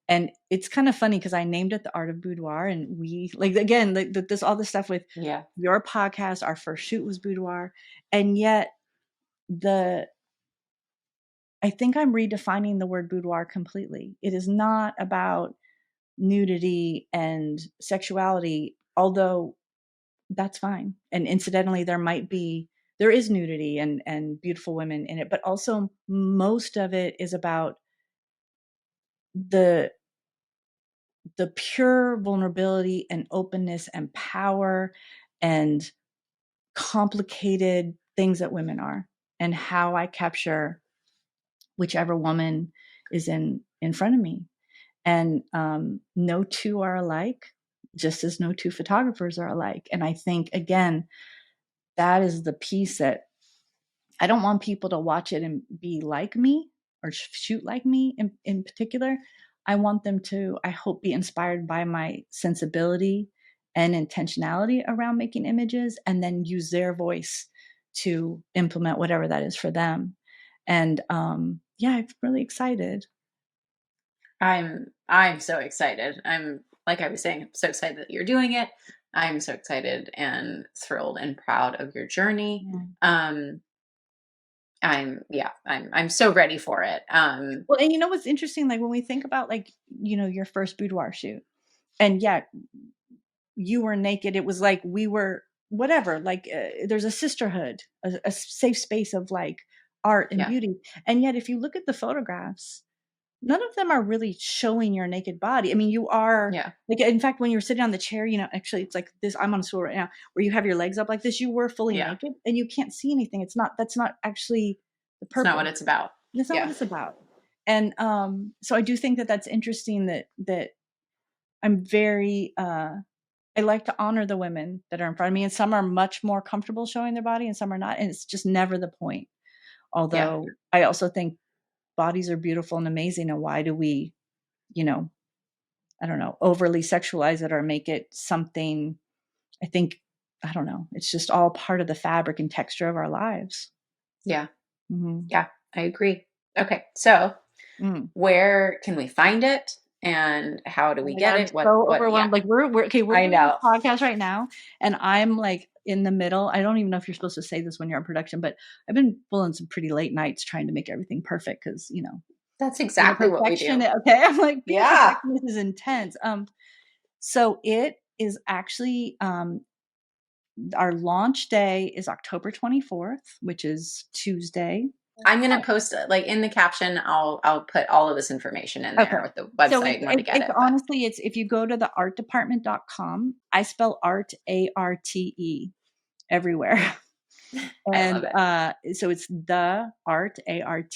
And it's kind of funny because I named it The Art of Boudoir, and we like, again, this all this stuff with Yeah. your podcast. Our first shoot was boudoir, and yet I think I'm redefining the word boudoir completely. It is not about nudity and sexuality, although that's fine. And incidentally, there is nudity and beautiful women in it, but also most of it is about the pure vulnerability and openness and power and complicated things that women are, and how I capture whichever woman is in front of me. And no two are alike, just as no two photographers are alike. And I think, again, that is the piece that I don't want people to watch it and be like me or shoot like me in particular. I want them to, I hope, be inspired by my sensibility and intentionality around making images, and then use their voice to implement whatever that is for them. And yeah, I'm really excited. I'm so excited. I'm, like I was saying, so excited that you're doing it. I'm so excited and thrilled and proud of your journey. Um, I'm so ready for it. Well, and you know what's interesting? Like when we think about, like, your first boudoir shoot, and yeah, you were naked. It was like we were whatever. Like there's a sisterhood, a safe space of like art and Yeah. beauty. And yet, if you look at the photographs, none of them are really showing your naked body. I mean, you are Yeah. like, in fact, when you're sitting on the chair, actually it's like this, I'm on a stool right now where you have your legs up like this, you were fully Yeah. naked and you can't see anything. That's not actually the It's not what purpose. it's about. That's not what Yeah. it's about. And so I do think that that's interesting, that I'm very, I like to honor the women that are in front of me, and some are much more comfortable showing their body and some are not. And it's just never the point. Yeah. Although I also think bodies are beautiful and amazing. And why do we, I don't know, overly sexualize it or make it something? I think, I don't know. It's just all part of the fabric and texture of our lives. Yeah. Mm-hmm. Yeah. I agree. Okay. So where can we find it and how do Oh we my get God, I'm it? so What, yeah. overwhelmed. Like we're okay. We're I doing this know. podcast right now, and I'm like in the middle. I don't even know if you're supposed to say this when you're on production, but I've been pulling some pretty late nights trying to make everything perfect because That's being a exactly what we do. perfectionist. Okay, I'm like, being a Yeah. perfectionist is intense. So it is actually our launch day is October 24th, which is Tuesday. I'm going to post it like in the caption. I'll put all of this information in Okay. there with the So website and where to get it's it. But honestly, it's, if you go to the artdepartment.com, I spell art, ARTE, everywhere. I love And it. so it's the art, ARTE,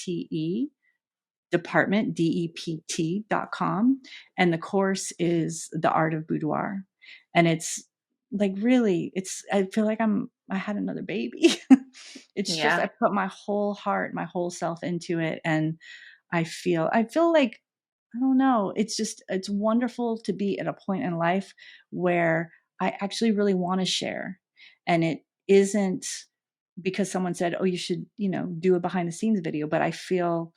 department, DEPT.com. And the course is The Art of Boudoir. And it's like, really, I feel like I had another baby. It's just, Yeah. I put my whole heart, my whole self into it. And I feel like, I don't know, it's wonderful to be at a point in life where I actually really want to share. And it isn't because someone said, oh, you should, do a behind the scenes video, but I feel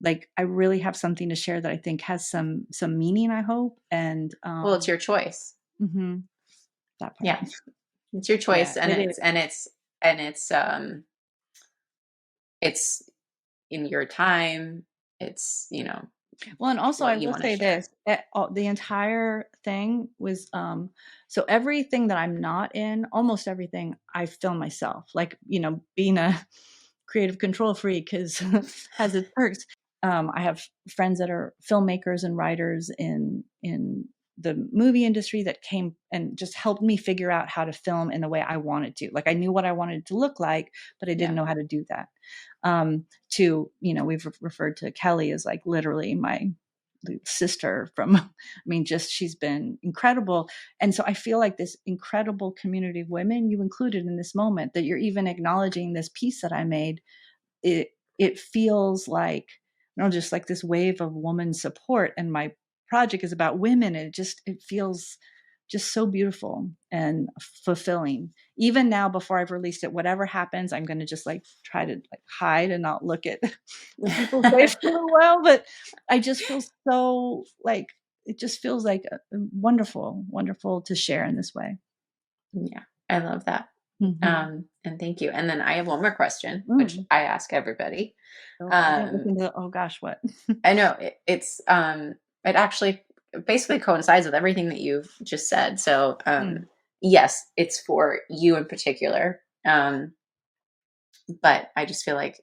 like I really have something to share that I think has some meaning, I hope. And Well, it's your choice. mhm, that part. Yeah. It's your Yeah, choice, and it is. it's in your time. It's, Well, and also I what you will want to say share. this, the entire thing was, so everything that I'm not in, almost everything I film myself, like, being a creative control freak has its perks. I have friends that are filmmakers and writers in the movie industry that came and just helped me figure out how to film in the way I wanted to. Like I knew what I wanted it to look like, but I didn't Yeah. know how to do that. We've referred to Kelly as like literally my sister from, I mean, just, she's been incredible. And so I feel like this incredible community of women you included in this moment, that you're even acknowledging this piece that I made, it feels like, just like this wave of woman support. And my project is about women. It feels just so beautiful and fulfilling. Even now, before I've released it, whatever happens, I'm going to just like try to like hide and not look at what people say for a while. But I just feel so like, it just feels like wonderful, wonderful to share in this way. Yeah, I love that. Mm-hmm. And thank you. And then I have one more question, which Mm. I ask everybody. Oh, I didn't look Um, into, oh gosh, what? I know it actually basically coincides with everything that you've just said. So Mm. yes, it's for you in particular. But I just feel like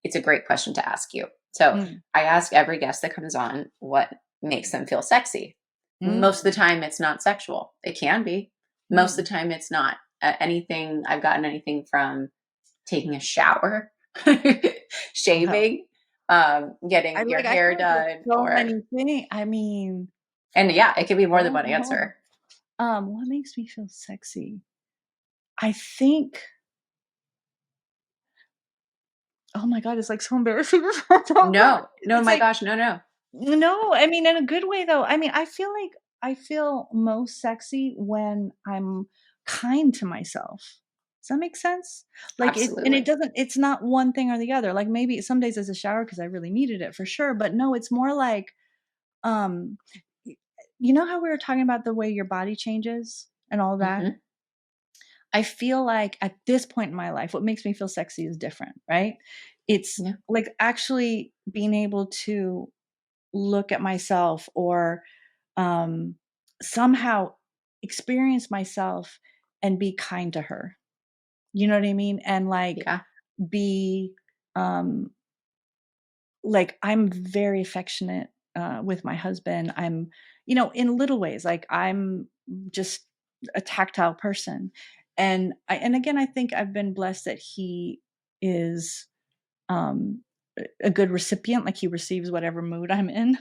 it's a great question to ask you. So Mm. I ask every guest that comes on what makes them feel sexy. Most of the Mm. time, it's not sexual. It can be. Most of Mm. the time, it's not. Anything I've gotten anything from taking a shower, Wow. shaving, I getting your like, I hair feel like there's done, so or many things. I mean, and yeah, it could be more than one oh, answer. what makes me feel sexy? I think, oh my God, it's like so embarrassing. No, no, It's my like, gosh, no, no, no, I mean, in a good way though. I mean, I feel like I feel most sexy when I'm kind to myself. Does that make sense? Like and it absolutely. doesn't, it's not one thing or the other. Like maybe some days it's a shower because I really needed it for sure. But no, it's more like, um, y- you know how we were talking about the way your body changes and all that? Hmm. I feel like at this point in my life, what makes me feel sexy is different, right? It's Yeah, like actually being able to look at myself or um, somehow experience myself and be kind to her. You know what I mean? And like yeah, be um, like I'm very affectionate with my husband. I'm, you know, in little ways, like I'm just a tactile person. And again, I think I've been blessed that he is um a good recipient, like he receives whatever mood I'm in.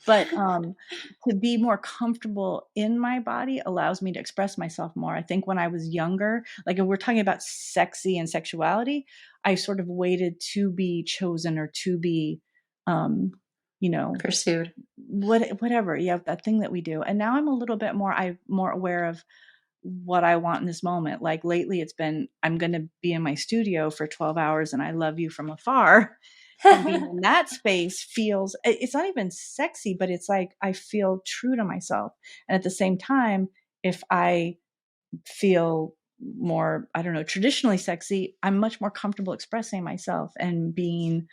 But to be more comfortable in my body allows me to express myself more. I think when I was younger, like if we're talking about sexy and sexuality, I sort of waited to be chosen or to be um you know pursued. whatever, yeah, that thing that we do. And now I'm a little bit more, I'm more aware of what I want in this moment. Like lately it's been, I'm going to be in my studio for 12 hours and I love you from afar. And being in that space feels, it's not even sexy, but it's like I feel true to myself. And at the same time, if I feel more, I don't know, traditionally sexy, I'm much more comfortable expressing myself and being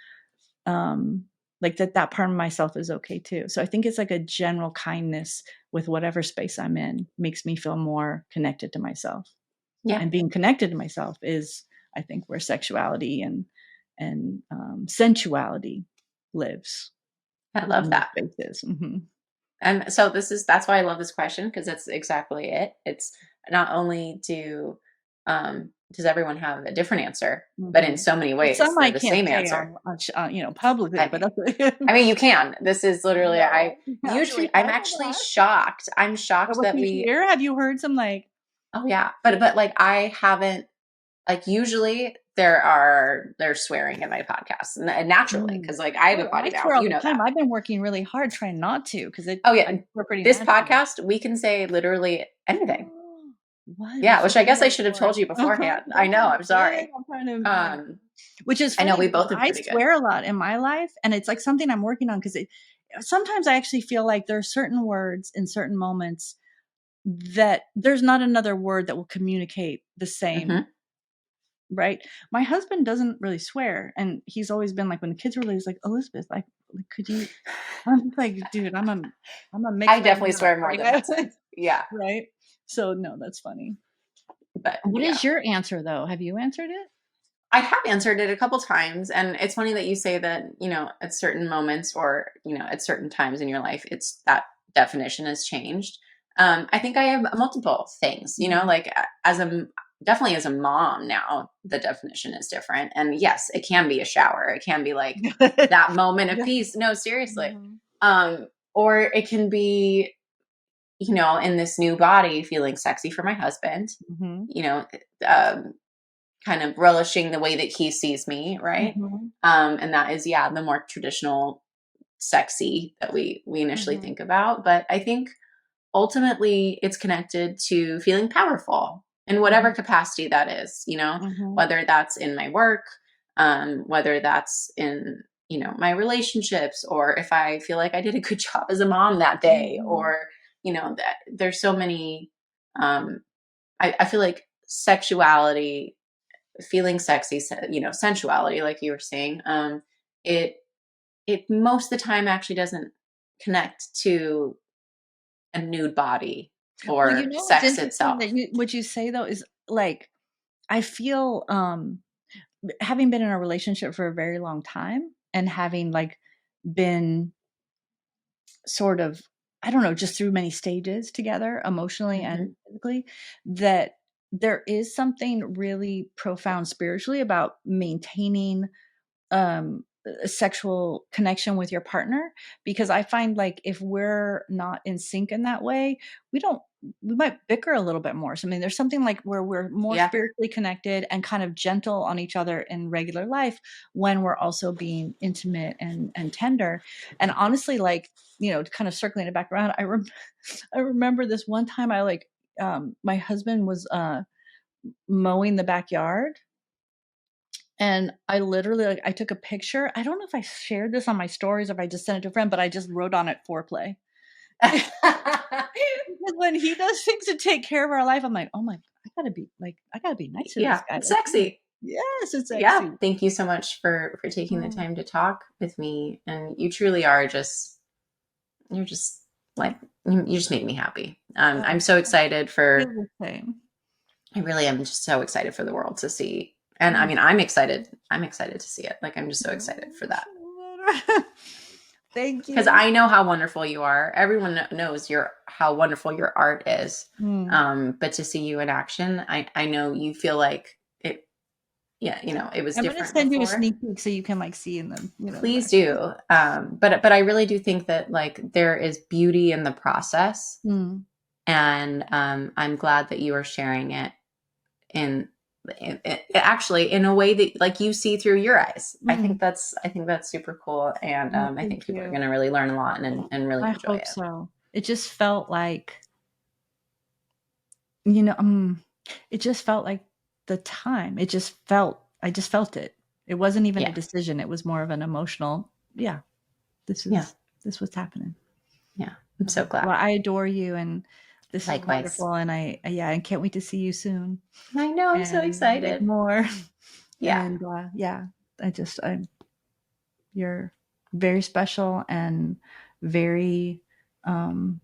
um like that part of myself is okay too. So I think it's like a general kindness with whatever space I'm in makes me feel more connected to myself. Yeah, And being connected to myself is, I think, where sexuality and sensuality lives I love in those that. spaces. Mm-hmm. And so that's why I love this question, because that's exactly it. It's not only does everyone have a different answer, but in Mm-hmm. so many Well, ways some they're I the can't same say answer. you know, publicly, I but mean, that's I mean, you can. This is literally no. I Actually, usually I I'm have actually not. shocked. I'm shocked What that you we hear? Have you heard some like? oh yeah, but like I haven't like usually there's swearing in my podcast and naturally Mm. because like I have a Oh, I potty mouth, swear all you the know time. that. I've been working really hard trying not to because Oh yeah, we're pretty this natural. podcast we can say literally anything. What? We Yeah, should which I do guess I more should have for told it. you beforehand. I know, I'm sorry. I'm trying to like, Um, which is I know funny we because both are I pretty good. swear a lot in my life, and it's like something I'm working on because it. Sometimes I actually feel like there are certain words in certain moments that there's not another word that will communicate the same, Hmm. right? My husband doesn't really swear, and he's always been like when the kids were little, he's like, Elizabeth, like, could you? I'm just like, dude, I'm a I mixed bag definitely nut, swear more than like, husband. Yeah, right? So no, that's funny. but What yeah. is your answer though? Have you answered it? I have answered it a couple times, and it's funny that you say that, at certain moments or, at certain times in your life, it's that definition has changed. I think I have multiple things, Mhm. like definitely as a mom now, the definition is different. And yes, it can be a shower. It can be like that moment of Yeah. peace. No, seriously. Mhm. Or it can be, in this new body, feeling sexy for my husband, Mhm. you know, um, kind of relishing the way that he sees me, right? Mhm. And that is, yeah, the more traditional sexy that we initially Mhm. think about. But I think ultimately it's connected to feeling powerful in whatever capacity that is, whether that's in my work, whether that's in, my relationships, or if I feel like I did a good job as a mom that day, or, that there's so many, I feel like sexuality, feeling sexy, sensuality, like you were saying, it, it most of the time actually doesn't connect to a nude body Well, or what's sex interesting itself. that what you say though is like, I feel, having been in a relationship for a very long time and having like been sort of, I don't know, just through many stages together, emotionally and Mm-hmm. physically, that there is something really profound spiritually about maintaining a sexual connection with your partner, because I find like if we're not in sync in that way, we might bicker a little bit more. So I mean, there's something like where we're more Yeah. spiritually connected and kind of gentle on each other in regular life when we're also being intimate and tender. And honestly, like, kind of circling it back around, I remember this one time I like, my husband was mowing the backyard, and I literally, like, I took a picture. I don't know if I shared this on my stories or if I just sent it to a friend, but I just wrote on it foreplay. Because when he does things to take care of our life, I'm like, oh my, I gotta be nice to this Yeah, guy. it's Like, sexy. yes, it's Yeah. sexy. Thank you so much for taking the Mm, time to talk with me. And you truly are you're just like, you just make me happy. I'm oh, so excited feel for, the same. I really am just so excited for the world to see. And I Mm. mean, I'm excited. I'm excited to see it. Like, I'm just so excited for that. Thank Because you. I know how wonderful you are. Everyone knows how wonderful your art is. Mm. But to see you in action, I know you feel like it. Yeah, it was I'm gonna different send you a before. sneak peek so you can like see in the Please back. do. But I really do think that like there is beauty in the process, Mm. and I'm glad that you are sharing it in, actually in a way that like you see through your eyes. Mm. I think that's super cool, and Well, I thank think people are you. going to really learn a lot and really I enjoy hope it. so. It just felt like, you know, um, it just felt like the time. I just felt it. It wasn't even a Yeah, decision. It was more of an emotional, yeah, this yeah, is this was happening. yeah. I'm so glad. Well, I adore you, and this is Likewise. wonderful. And yeah, I can't wait to see you soon I know. I'm so and make excited. more. Yeah. And yeah, you're very special and very, um,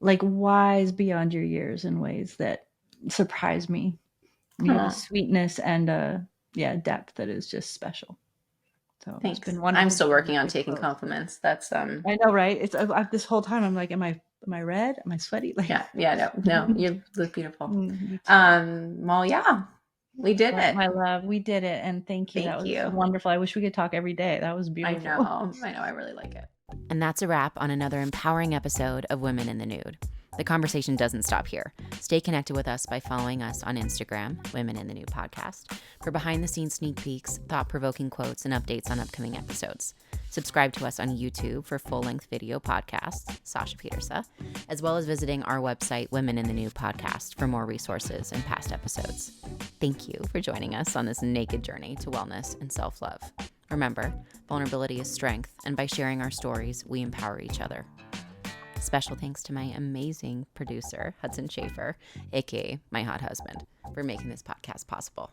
like wise beyond your years in ways that surprise me. You have a Oh, sweetness and a, yeah, depth that is just special. So it's thanks. been I'm wonderful to still have you working on so taking close. compliments. That's I know, right? This whole time I'm like, am I red? Am I sweaty? Like, Yeah, yeah, no, you look beautiful. you too. Well, yeah, we did Well, it. my love, we did it, and thank you. That Thank was you. wonderful. I wish we could talk every day. That was beautiful. I know, I really like it. And that's a wrap on another empowering episode of Women in the Nude. The conversation doesn't stop here. Stay connected with us by following us on Instagram, Women in the Nude Podcast, for behind-the-scenes sneak peeks, thought-provoking quotes, and updates on upcoming episodes. Subscribe to us on YouTube for full-length video podcasts, Sasha Pieterse, as well as visiting our website, Women in the Nude Podcast, for more resources and past episodes. Thank you for joining us on this naked journey to wellness and self-love. Remember, vulnerability is strength, and by sharing our stories, we empower each other. Special thanks to my amazing producer, Hudson Sheaffer, aka my hot husband, for making this podcast possible.